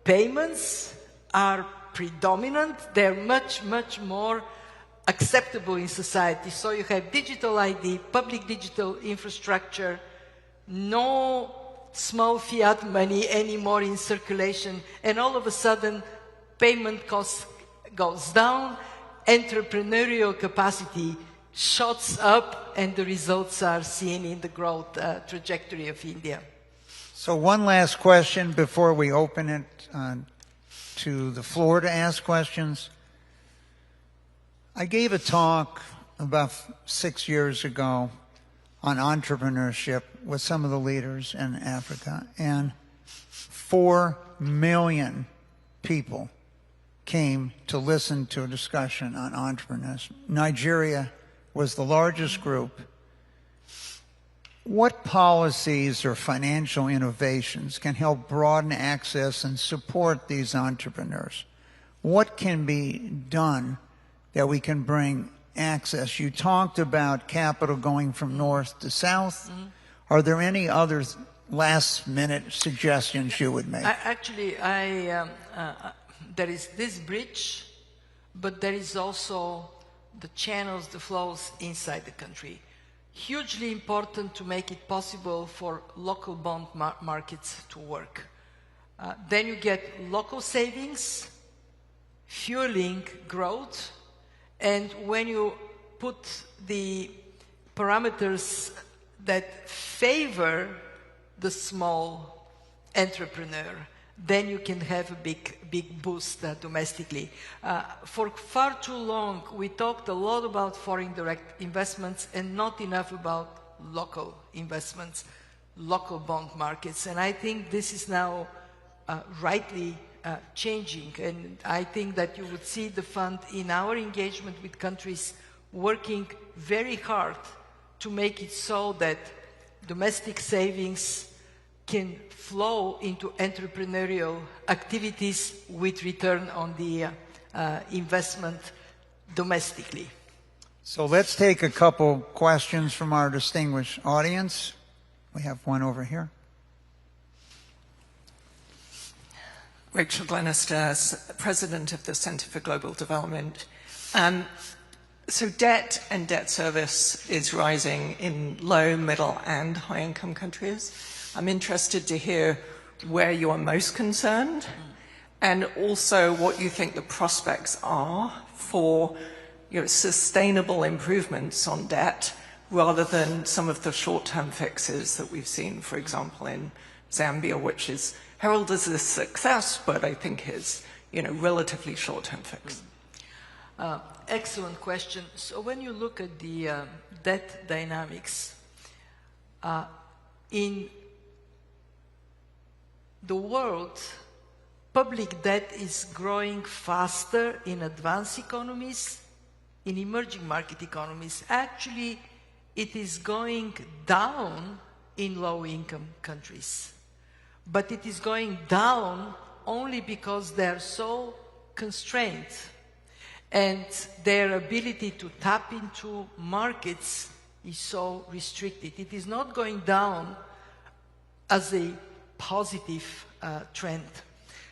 payments are predominant. They're much, much more acceptable in society. So you have digital ID, public digital infrastructure, no small fiat money anymore in circulation, and all of a sudden payment cost goes down, entrepreneurial capacity shoots up, and the results are seen in the growth trajectory of India. So one last question before we open it to the floor to ask questions. I gave a talk about 6 years ago on entrepreneurship with some of the leaders in Africa, and 4 million people came to listen to a discussion on entrepreneurs. Nigeria was the largest group. What policies or financial innovations can help broaden access and support these entrepreneurs? What can be done that we can bring access? You talked about capital going from north to south. Mm-hmm. Are there any other last-minute suggestions you would make? Actually, there is this bridge, but there is also the channels, the flows inside the country. Hugely important to make it possible for local bond markets to work. Then you get local savings, fueling growth, And when you put the parameters that favor the small entrepreneur, then you can have a big boost domestically. For far too long, we talked a lot about foreign direct investments and not enough about local investments, local bond markets. And I think this is now rightly changing. And I think that you would see the fund in our engagement with countries working very hard to make it so that domestic savings can flow into entrepreneurial activities with return on the investment domestically. So let's take a couple questions from our distinguished audience. We have one over here. Rachel Glenister, President of the Centre for Global Development. So debt and debt service is rising in low, middle and high income countries. I'm interested to hear where you are most concerned and also what you think the prospects are for sustainable improvements on debt rather than some of the short-term fixes that we've seen, for example, in Zambia, which is heralded as a success, but I think is relatively short-term fix. Excellent question. So when you look at the debt dynamics, in the world, public debt is growing faster in advanced economies, in emerging market economies. Actually, it is going down in low-income countries. But it is going down only because they are so constrained and their ability to tap into markets is so restricted. It is not going down as a positive trend.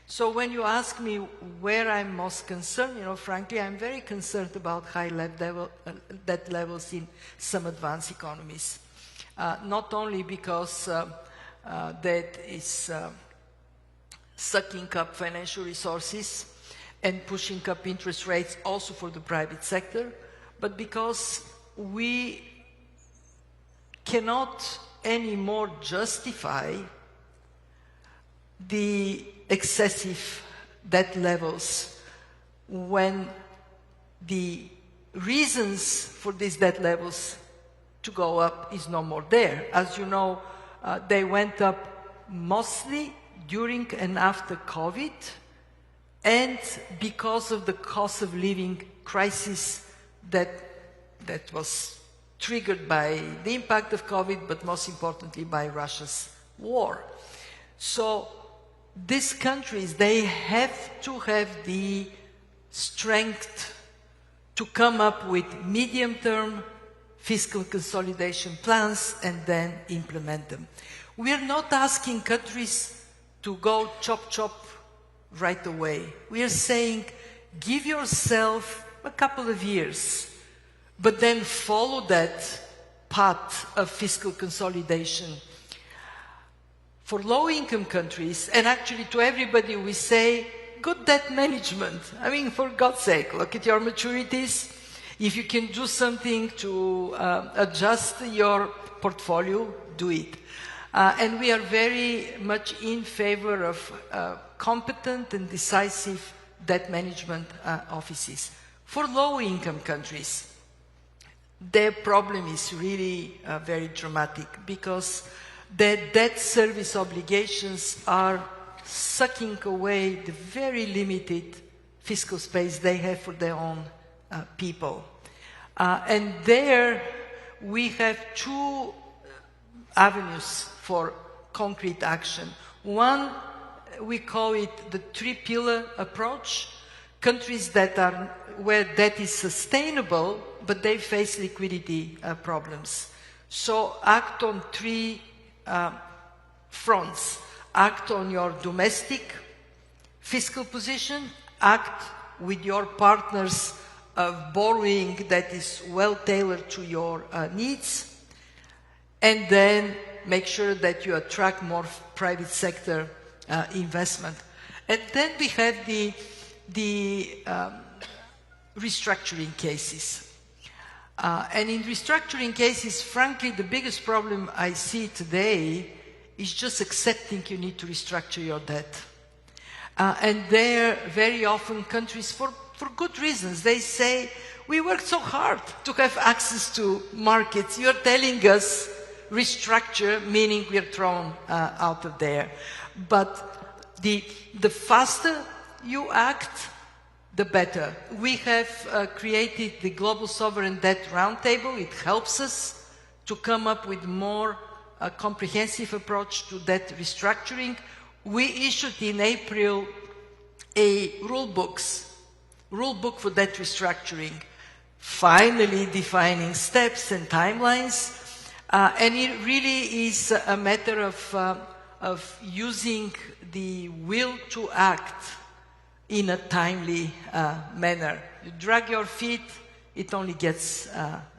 So when you ask me where I'm most concerned, frankly, I'm very concerned about high debt levels in some advanced economies. Not only because debt is sucking up financial resources and pushing up interest rates also for the private sector, but because we cannot anymore justify the excessive debt levels when the reasons for these debt levels to go up is no more there. As you know, they went up mostly during and after COVID, and because of the cost of living crisis that was triggered by the impact of COVID, but most importantly by Russia's war. So these countries, they have to have the strength to come up with medium-term fiscal consolidation plans and then implement them. We are not asking countries to go chop right away. We are saying, give yourself a couple of years, but then follow that path of fiscal consolidation. For low-income countries, and actually to everybody, we say, good debt management. I mean, for God's sake, look at your maturities. If you can do something to adjust your portfolio, do it. And we are very much in favor of competent and decisive debt management offices. For low-income countries, their problem is really very dramatic because their debt service obligations are sucking away the very limited fiscal space they have for their own people. And there we have two avenues for concrete action. One, we call it the three-pillar approach. Countries that are where debt is sustainable, but they face liquidity problems. So act on three fronts. Act on your domestic fiscal position, act with your partners of borrowing that is well tailored to your needs, and then make sure that you attract more private sector investment. And then we have the restructuring cases. And in restructuring cases, frankly, the biggest problem I see today is just accepting you need to restructure your debt. And there, very often, countries, for good reasons, they say, we worked so hard to have access to markets. You're telling us restructure, meaning we're thrown out of there. But the faster you act, the better. We have created the Global Sovereign Debt Roundtable. It helps us to come up with more comprehensive approach to debt restructuring. We issued in April a rule book for debt restructuring, finally defining steps and timelines. And it really is a matter of using the will to act in a timely manner. You drag your feet, it only gets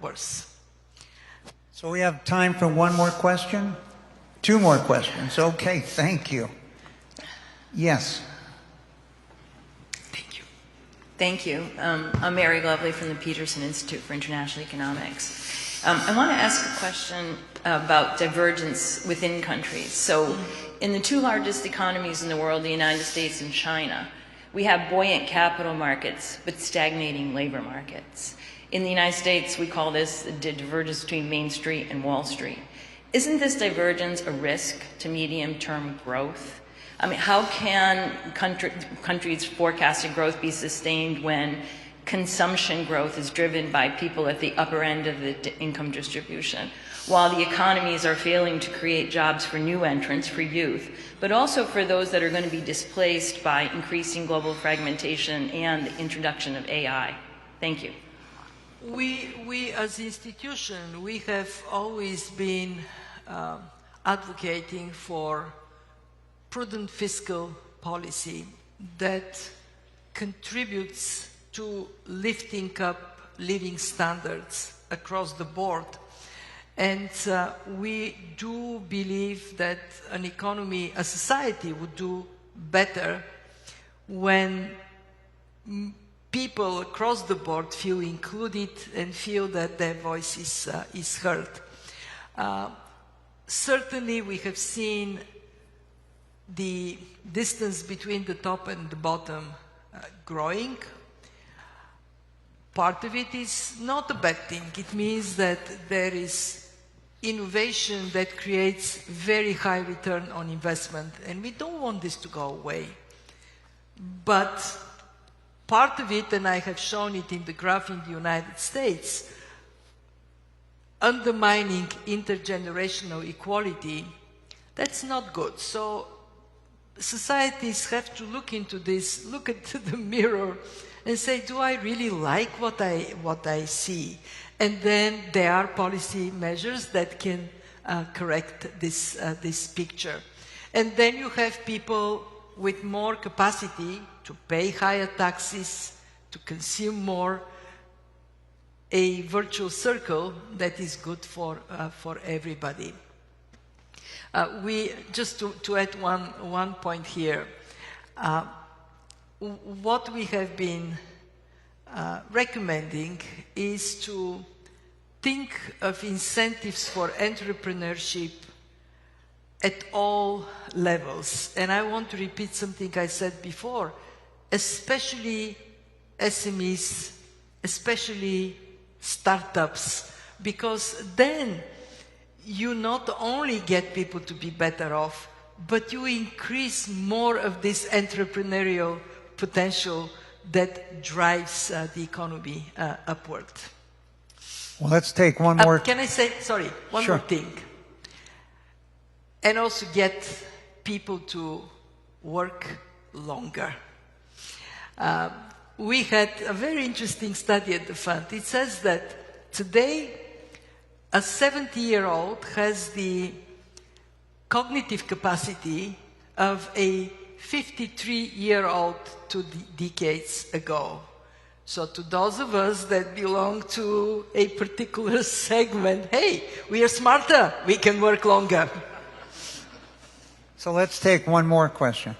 worse. So we have time for one more question? Two more questions. Okay, thank you. Yes. Thank you. Thank you. I'm Mary Lovely from the Peterson Institute for International Economics. I want to ask a question about divergence within countries. So in the two largest economies in the world, the United States and China, we have buoyant capital markets, but stagnating labor markets. In the United States, we call this the divergence between Main Street and Wall Street. Isn't this divergence a risk to medium-term growth? I mean, how can countries' forecasted growth be sustained when consumption growth is driven by people at the upper end of the income distribution, while the economies are failing to create jobs for new entrants, for youth, but also for those that are going to be displaced by increasing global fragmentation and the introduction of AI? Thank you. We as an institution, we have always been advocating for prudent fiscal policy that contributes to lifting up living standards across the board. And we do believe that an economy, a society would do better when people across the board feel included and feel that their voice is heard. Certainly we have seen the distance between the top and the bottom growing. Part of it is not a bad thing. It means that there is innovation that creates very high return on investment, and we don't want this to go away. But part of it, and I have shown it in the graph in the United States, undermining intergenerational equality, that's not good. So societies have to look into this, look into the mirror and say, do I really like what I see? And then there are policy measures that can correct this picture. And then you have people with more capacity to pay higher taxes, to consume more, a virtual circle that is good for everybody. Just to add one point here, what we have been recommending is to think of incentives for entrepreneurship at all levels. And I want to repeat something I said before, especially SMEs, especially startups, because then you not only get people to be better off, but you increase more of this entrepreneurial potential that drives the economy upward. Well, let's take one more. Can I say, sorry, one Sure. more thing? And also get people to work longer. We had a very interesting study at the fund. It says that today a 70-year-old has the cognitive capacity of a 53-year-old 2 decades ago. So to those of us that belong to a particular segment, hey, we are smarter, we can work longer. So let's take one more question.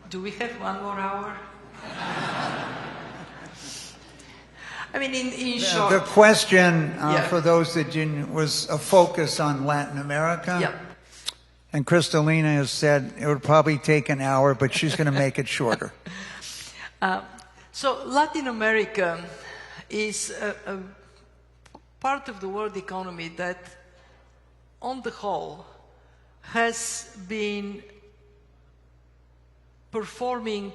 Do we have 1 more hour? I mean, in short. The question, Yeah. for those that didn't, was a focus on Latin America. Yeah. And Kristalina has said it would probably take an hour, but she's going to make it shorter. So Latin America is a part of the world economy that, on the whole, has been performing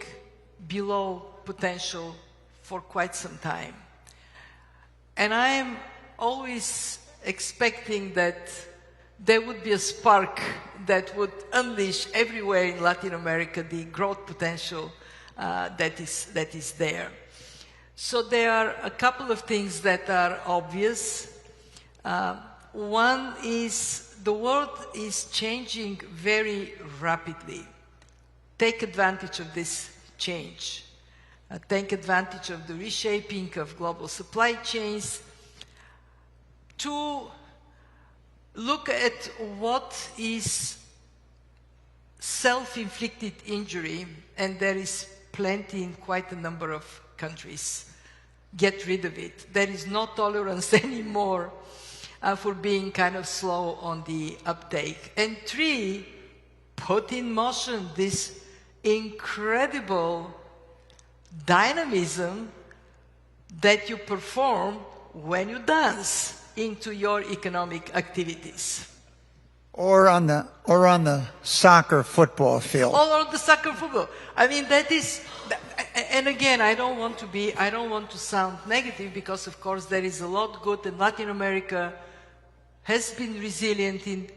below potential for quite some time. And I am always expecting that there would be a spark that would unleash everywhere in Latin America the growth potential that is there. So there are a couple of things that are obvious. One is the world is changing very rapidly. Take advantage of this change. Take advantage of the reshaping of global supply chains to look at what is self-inflicted injury, and there is plenty in quite a number of countries. Get rid of it. There is no tolerance anymore for being kind of slow on the uptake. And 3, put in motion this incredible dynamism that you perform when you dance into your economic activities. Or on the soccer football field. Or the soccer football. I mean, that is, and again, I don't want to sound negative, because of course there is a lot good, and Latin America has been resilient in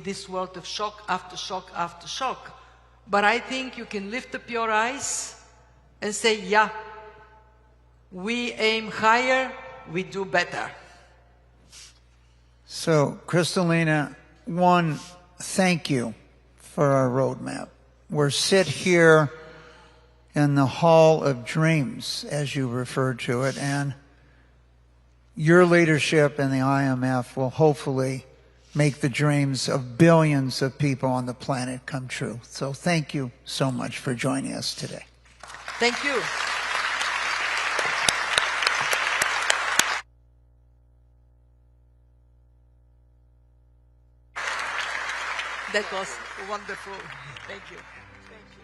this world of shock after shock after shock. But I think you can lift up your eyes and say, yeah, we aim higher, we do better. So, Kristalina, one, thank you for our roadmap. We're sit here in the Hall of Dreams, as you referred to it, and your leadership in the IMF will hopefully make the dreams of billions of people on the planet come true. So thank you so much for joining us today. Thank you. That was wonderful. Thank you. Thank you.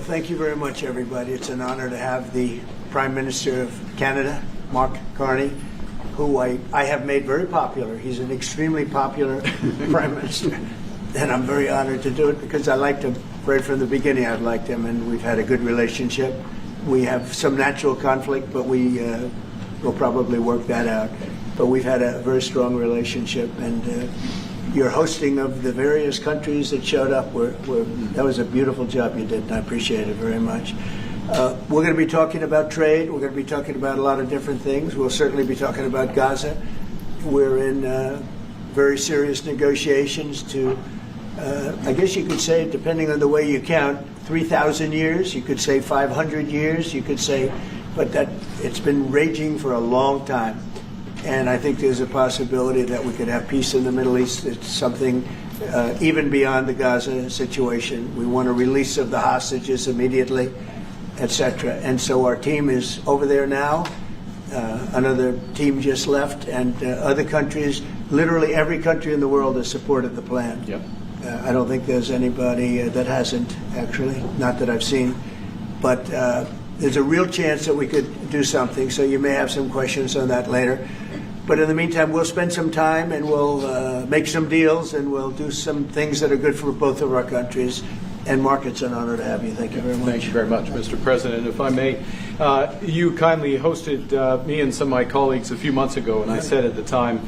thank you very much, everybody. It's an honor to have the Prime Minister of Canada, Mark Carney, who I have made very popular. He's an extremely popular Prime Minister, and I'm very honored to do it because I liked him right from the beginning. I've liked him, and we've had a good relationship. We have some natural conflict, but we will probably work that out. But we've had a very strong relationship, and your hosting of the various countries that showed up, that was a beautiful job you did, and I appreciate it very much. We're going to be talking about trade. We're going to be talking about a lot of different things. We'll certainly be talking about Gaza. We're in very serious negotiations to, I guess you could say, depending on the way you count, 3,000 years. You could say 500 years. You could say, but that it's been raging for a long time. And I think there's a possibility that we could have peace in the Middle East. It's something even beyond the Gaza situation. We want a release of the hostages immediately, etc. And so our team is over there now. Another team just left, and other countries, literally every country in the world has supported the plan. Yep. I don't think there's anybody that hasn't, actually, not that I've seen. But there's a real chance that we could do something, so you may have some questions on that later. But in the meantime, we'll spend some time and we'll make some deals and we'll do some things that are good for both of our countries. And Mark, it's an honor to have you. Thank you very much. Thank you very much, Mr. President. If I may, you kindly hosted me and some of my colleagues a few months ago, and I said at the time,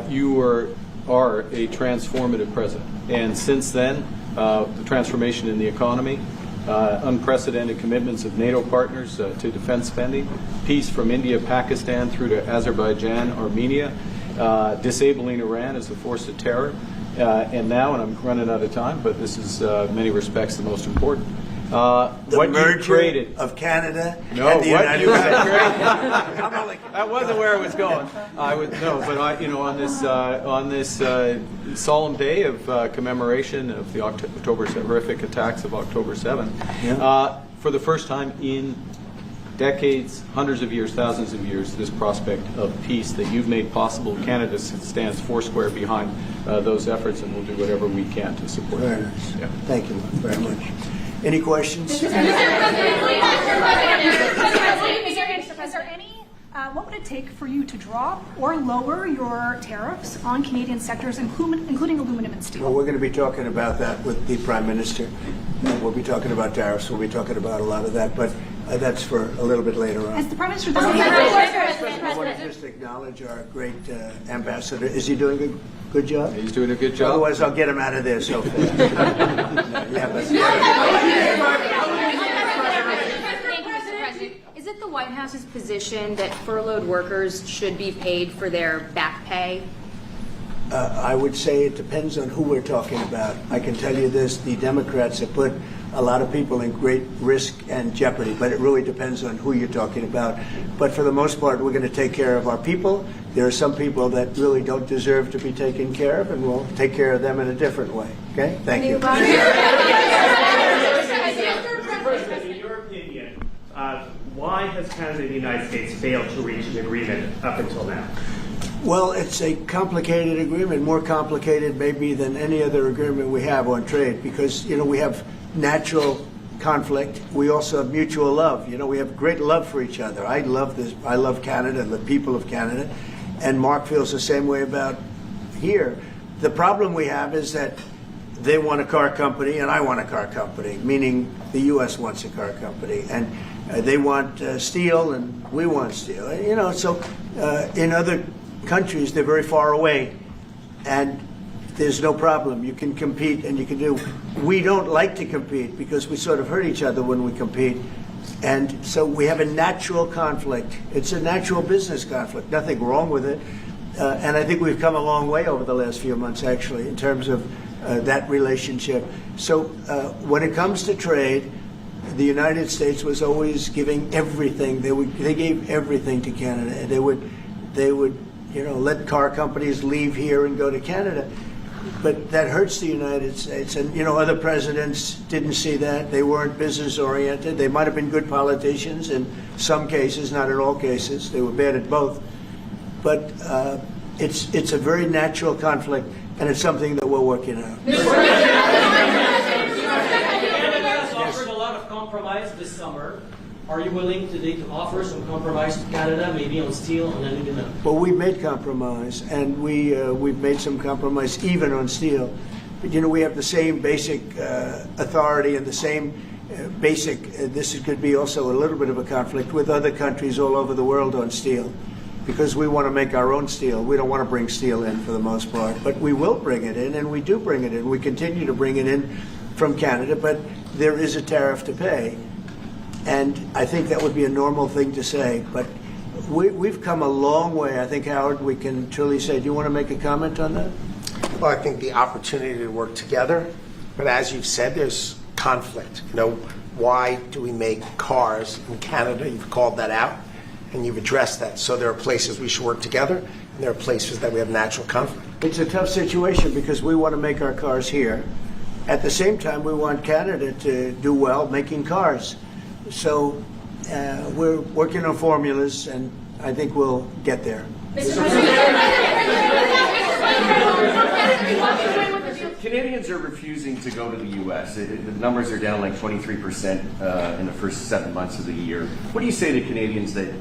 you are a transformative president. And since then, the transformation in the economy, unprecedented commitments of NATO partners to defense spending, peace from India, Pakistan through to Azerbaijan, Armenia, disabling Iran as a force of terror, and now, and I'm running out of time, but this is in many respects the most important. The merger of Canada and the United States. That wasn't where I was going. On this solemn day of commemoration of the horrific attacks of October 7th, for the first time in decades, hundreds of years, thousands of years, this prospect of peace that you've made possible. Canada stands foursquare behind those efforts, and we'll do whatever we can to support Very them. nice. Yeah. Thank you very much. Any questions? Is there any, what would it take for you to drop or lower your tariffs on Canadian sectors, including aluminum and steel? Well, we're going to be talking about that with the Prime Minister. We'll be talking about tariffs. We'll be talking about a lot of that, but that's for a little bit later on. As the Prime Minister I want to just acknowledge our great ambassador. Is he doing a good job? He's doing a good job. Otherwise, I'll get him out of there so fast. Is it the White House's position that furloughed workers should be paid for their back pay? I would say it depends on who we're talking about. I can tell you this, the Democrats have put a lot of people in great risk and jeopardy, but it really depends on who you're talking about. But for the most part, we're going to take care of our people. There are some people that really don't deserve to be taken care of, and we'll take care of them in a different way. Okay? Thank you. Mr. President, in your opinion, why has Canada and the United States failed to reach an agreement up until now? Well, it's a complicated agreement, more complicated maybe than any other agreement we have on trade, because, we have natural conflict. We also have mutual love. We have great love for each other. I love this. I love Canada and the people of Canada, and Mark feels the same way about here. The problem we have is that they want a car company and I want a car company, meaning the U.S. wants a car company, and they want steel and we want steel. So in other countries, they're very far away, and there's no problem. You can compete and you can do. We don't like to compete because we sort of hurt each other when we compete. And so we have a natural conflict. It's a natural business conflict. Nothing wrong with it. And I think we've come a long way over the last few months, actually, in terms of that relationship. So when it comes to trade, the United States was always giving everything. They gave everything to Canada. And they would let car companies leave here and go to Canada. But that hurts the United States. And, other presidents didn't see that. They weren't business-oriented. They might have been good politicians in some cases, not in all cases. They were bad at both. But it's a very natural conflict, and it's something that we're working on. Canada has offered a lot of compromise compromise this summer. Are you willing today to offer some compromise to Canada, maybe on steel and aluminum? Well, we've made compromise, and we've made some compromise even on steel. But, you know, we have the same basic authority and the same basic, this could be also a little bit of a conflict with other countries all over the world on steel, because we want to make our own steel. We don't want to bring steel in for the most part, but we will bring it in, and we do bring it in. We continue to bring it in from Canada, but there is a tariff to pay. And I think that would be a normal thing to say, but we've come a long way. I think, Howard, we can truly say, do you want to make a comment on that? Well, I think the opportunity to work together, but as you've said, there's conflict. You know, why do we make cars in Canada? You've called that out, and you've addressed that. So there are places we should work together, and there are places that we have natural conflict. It's a tough situation because we want to make our cars here. At the same time, we want Canada to do well making cars. So we're working on formulas, and I think we'll get there. Canadians are refusing to go to the U.S. The numbers are down like 23% in the first 7 months of the year. What do you say to Canadians that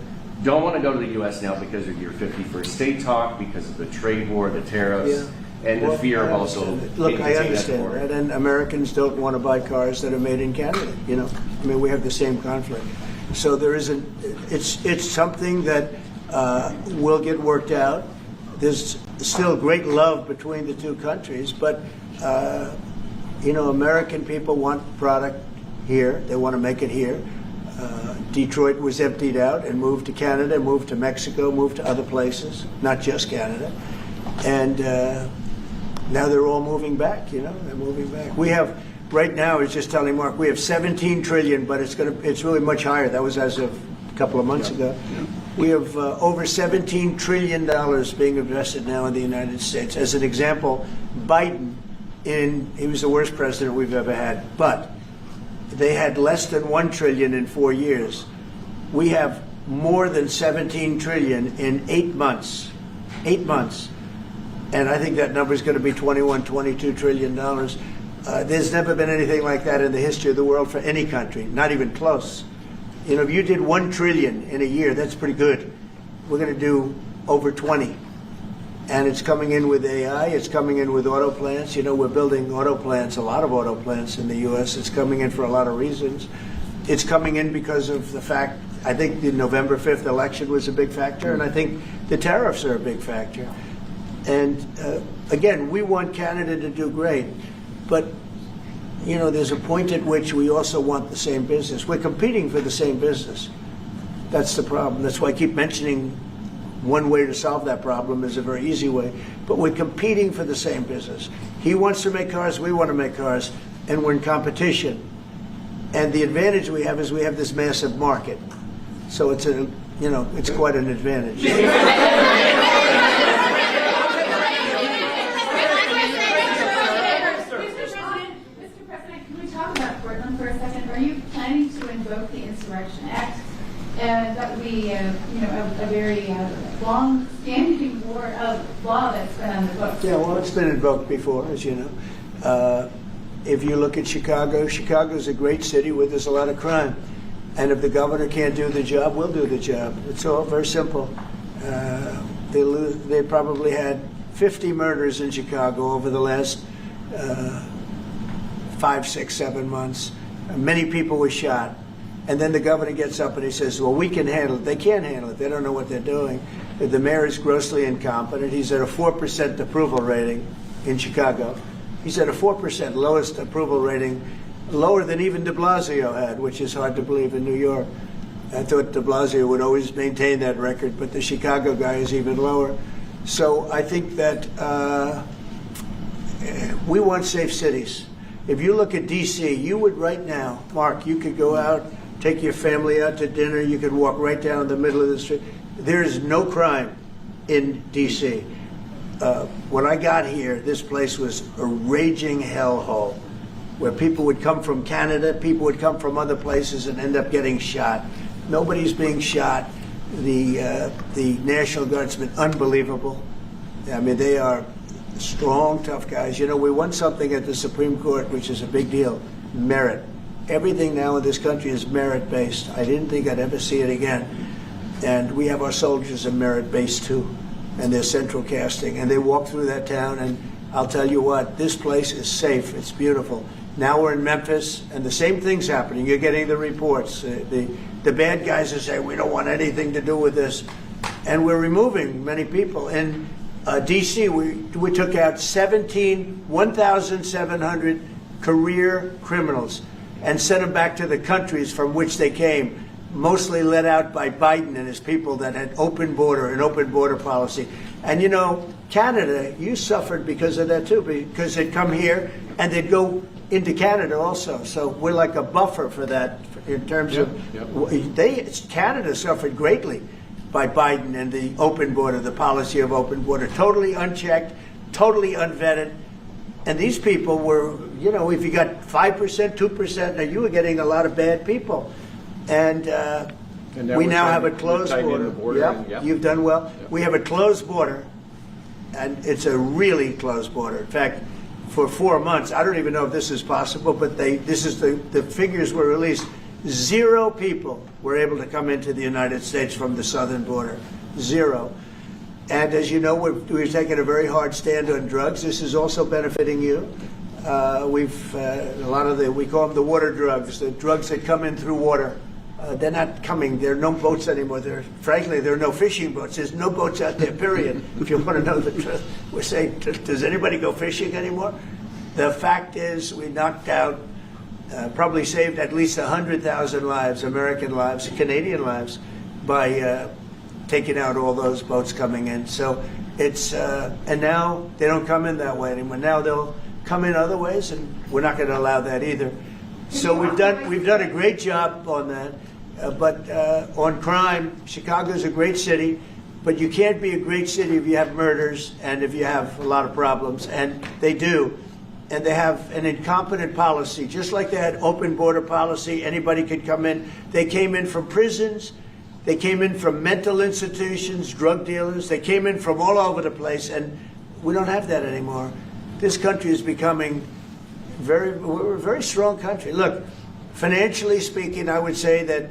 don't want to go to the U.S. now because of your 51st state talk, because of the trade war, the tariffs, and the fear of also... Look, I understand that, and Americans don't want to buy cars that are made in Canada. You know, I mean, we have the same conflict. So there isn't... It's something that will get worked out. There's still great love between the two countries, but you know, American people want product here. They want to make it here. Detroit was emptied out and moved to Canada, moved to Mexico, moved to other places, not just Canada. And now they're all moving back, you know, they're moving back. We have, right now, I was just telling Mark, we have 17 trillion, but it's really much higher. That was as of a couple of months ago. We have over $17 trillion being invested now in the United States. As an example, Biden, he was the worst president we've ever had, but they had less than $1 trillion in 4 years. We have more than 17 trillion in 8 months. 8 months. And I think that number is going to be $22 trillion. There's never been anything like that in the history of the world for any country, not even close. You know, if you did 1 trillion in a year, that's pretty good. We're going to do over 20. And it's coming in with AI, it's coming in with auto plants. You know, we're building auto plants, a lot of auto plants in the U.S. It's coming in for a lot of reasons. It's coming in because of the fact, I think the November 5th election was a big factor, and I think the tariffs are a big factor. And again, we want Canada to do great, but you know, there's a point at which we also want the same business. We're competing for the same business. That's the problem. That's why I keep mentioning one way to solve that problem is a very easy way. But we're competing for the same business. He wants to make cars, we want to make cars, and we're in competition. And the advantage we have is we have this massive market. So it's it's quite an advantage. The Insurrection Act. That would be, a very long-standing law that's been on the books. Yeah, well, it's been invoked before, as you know. If you look at Chicago, Chicago's a great city where there's a lot of crime. And if the governor can't do the job, we'll do the job. It's all very simple. They probably had 50 murders in Chicago over the last 5, 6, 7 months. Many people were shot. And then the governor gets up and he says, well, we can handle it. They can't handle it. They don't know what they're doing. The mayor is grossly incompetent. He's at a 4% approval rating in Chicago. He's at a 4%, lowest approval rating, lower than even de Blasio had, which is hard to believe in New York. I thought de Blasio would always maintain that record, but the Chicago guy is even lower. So I think that we want safe cities. If you look at D.C., you would right now, Mark, you could go out, take your family out to dinner, you could walk right down the middle of the street. There is no crime in D.C. When I got here, this place was a raging hellhole where people would come from Canada, people would come from other places and end up getting shot. Nobody's being shot. The National Guardsmen, unbelievable. I mean, they are strong, tough guys. You know, we won something at the Supreme Court, which is a big deal, merit. everything now in this country is merit-based. I didn't think I'd ever see it again. And we have our soldiers are merit-based too, and they're central casting. And they walk through that town, and I'll tell you what, this place is safe. It's beautiful. Now we're in Memphis, and the same thing's happening. You're getting the reports. The bad guys are saying, we don't want anything to do with this. And we're removing many people. In D.C., we took out 1,700 career criminals and sent them back to the countries from which they came, mostly led out by Biden and his people that had an open border policy. And you know, Canada, you suffered because of that too, because they'd come here and they'd go into Canada also. So we're like a buffer for that in terms of, Canada suffered greatly by Biden and the open border, the policy of open border, totally unchecked, totally unvetted. And these people were, you know, if you got 5%, 2%, now you were getting a lot of bad people. And we now have a closed border. You've done well. We have a closed border, and it's a really closed border. In fact, for 4 months, I don't even know if this is possible, but the figures were released. 0 people were able to come into the United States from the southern border. 0. And as you know, we've taken a very hard stand on drugs. This is also benefiting you. A lot of we call them the water drugs, the drugs that come in through water. They're not coming. There are no boats anymore. Frankly, there are no fishing boats. There's no boats out there, period. If you want to know the truth, we're saying, does anybody go fishing anymore? The fact is, we knocked out, probably saved at least 100,000 lives, American lives, Canadian lives, by taking out all those boats coming in. So it's, and now they don't come in that way anymore. Now they'll come in other ways, and we're not going to allow that either. So we've done a great job on that. But on crime, Chicago's a great city, but you can't be a great city if you have murders and if you have a lot of problems, and they do. And they have an incompetent policy, just like they had open border policy, anybody could come in. They came in from prisons, they came in from mental institutions, drug dealers, they came in from all over the place, and we don't have that anymore. This country is becoming we're a very strong country. Look, financially speaking, I would say that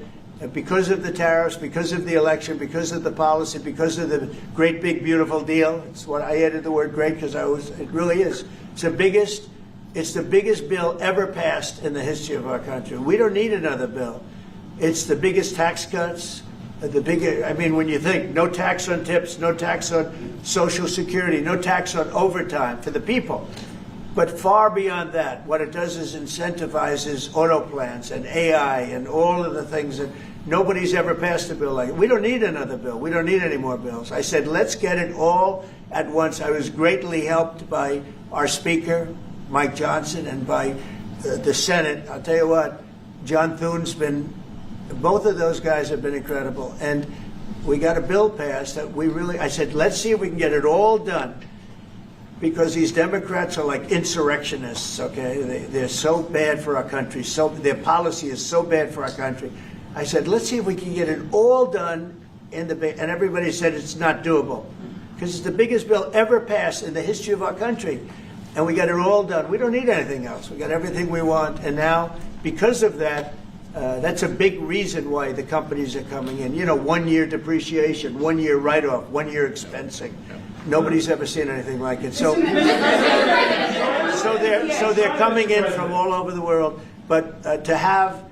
because of the tariffs, because of the election, because of the policy, because of the great big beautiful deal, it's what I added the word great because it really is. It's the biggest bill ever passed in the history of our country. We don't need another bill. It's the biggest tax cuts, when you think no tax on tips, no tax on Social Security, no tax on overtime for the people. But far beyond that, what it does is incentivizes auto plants and AI and all of the things that nobody's ever passed a bill like it. We don't need another bill. We don't need any more bills. I said, let's get it all at once. I was greatly helped by our Speaker, Mike Johnson, and by the Senate. I'll tell you what, John Thune's both of those guys have been incredible. And we got a bill passed that I said, let's see if we can get it all done. Because these Democrats are like insurrectionists, okay? They're so bad for our country. Their policy is so bad for our country. I said, let's see if we can get it all done and everybody said it's not doable. Because it's the biggest bill ever passed in the history of our country. And we got it all done. We don't need anything else. We got everything we want. And now, because of that, that's a big reason why the companies are coming in. 1 year depreciation, 1 year write-off, 1 year expensing. Nobody's ever seen anything like it. So they're coming in from all over the world. But to have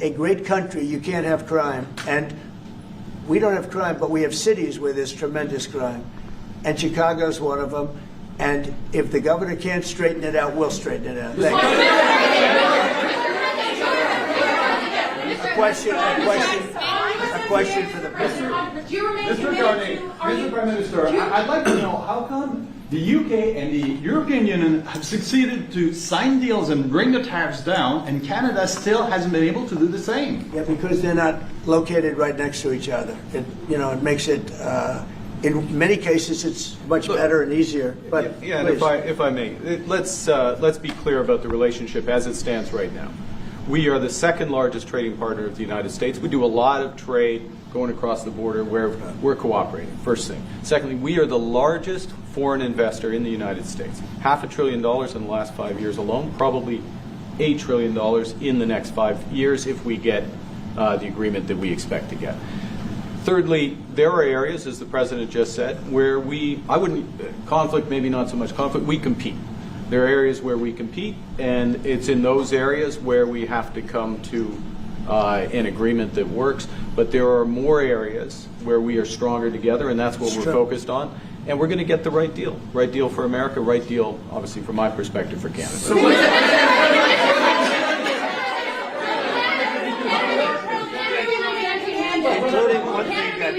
a great country, you can't have crime. And we don't have crime, but we have cities where there's tremendous crime. And Chicago's one of them. And if the governor can't straighten it out, we'll straighten it out. Thank you. A question for the president. Mr. Prime Minister, I'd like to know how come the UK and the European Union have succeeded to sign deals and bring the tariffs down, and Canada still hasn't been able to do the same? Yeah, because they're not located right next to each other. It makes it, in many cases, it's much better and easier. But yeah, and if I may, let's be clear about the relationship as it stands right now. We are the second largest trading partner of the United States. We do a lot of trade going across the border where we're cooperating, first thing. Secondly, we are the largest foreign investor in the United States. $500 billion in the last 5 years alone, probably $8 trillion in the next 5 years if we get the agreement that we expect to get. Thirdly, there are areas, as the President just said, where conflict, maybe not so much conflict, we compete. There are areas where we compete, and it's in those areas where we have to come to an agreement that works. But there are more areas where we are stronger together, and that's what we're focused on. And we're going to get the right deal for America, right deal, obviously, from my perspective, for Canada. So including one thing that,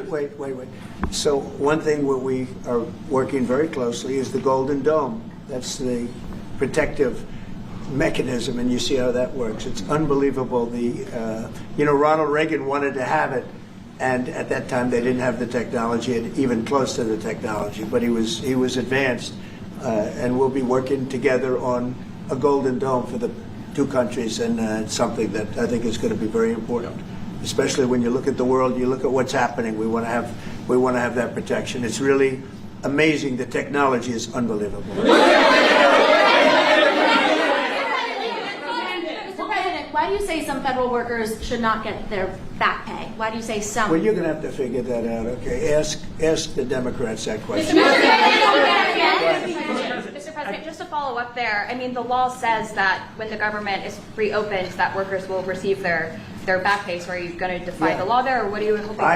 wait. So one thing where we are working very closely is the Golden Dome. That's the protective mechanism, and you see how that works. It's unbelievable. Ronald Reagan wanted to have it, and at that time they didn't have the technology, even close to the technology. But he was advanced, and we'll be working together on a Golden Dome for the two countries, and it's something that I think is going to be very important, especially when you look at the world, you look at what's happening. We want to have that protection. It's really amazing. The technology is unbelievable. Mr. President, why do you say some federal workers should not get their back pay? Why do you say some? Well, you're going to have to figure that out. Okay, ask the Democrats that question. Mr. President, just to follow up there, I mean, the law says that when the government is reopened, that workers will receive their back pay. So are you going to defy the law there, or what are you hoping to do?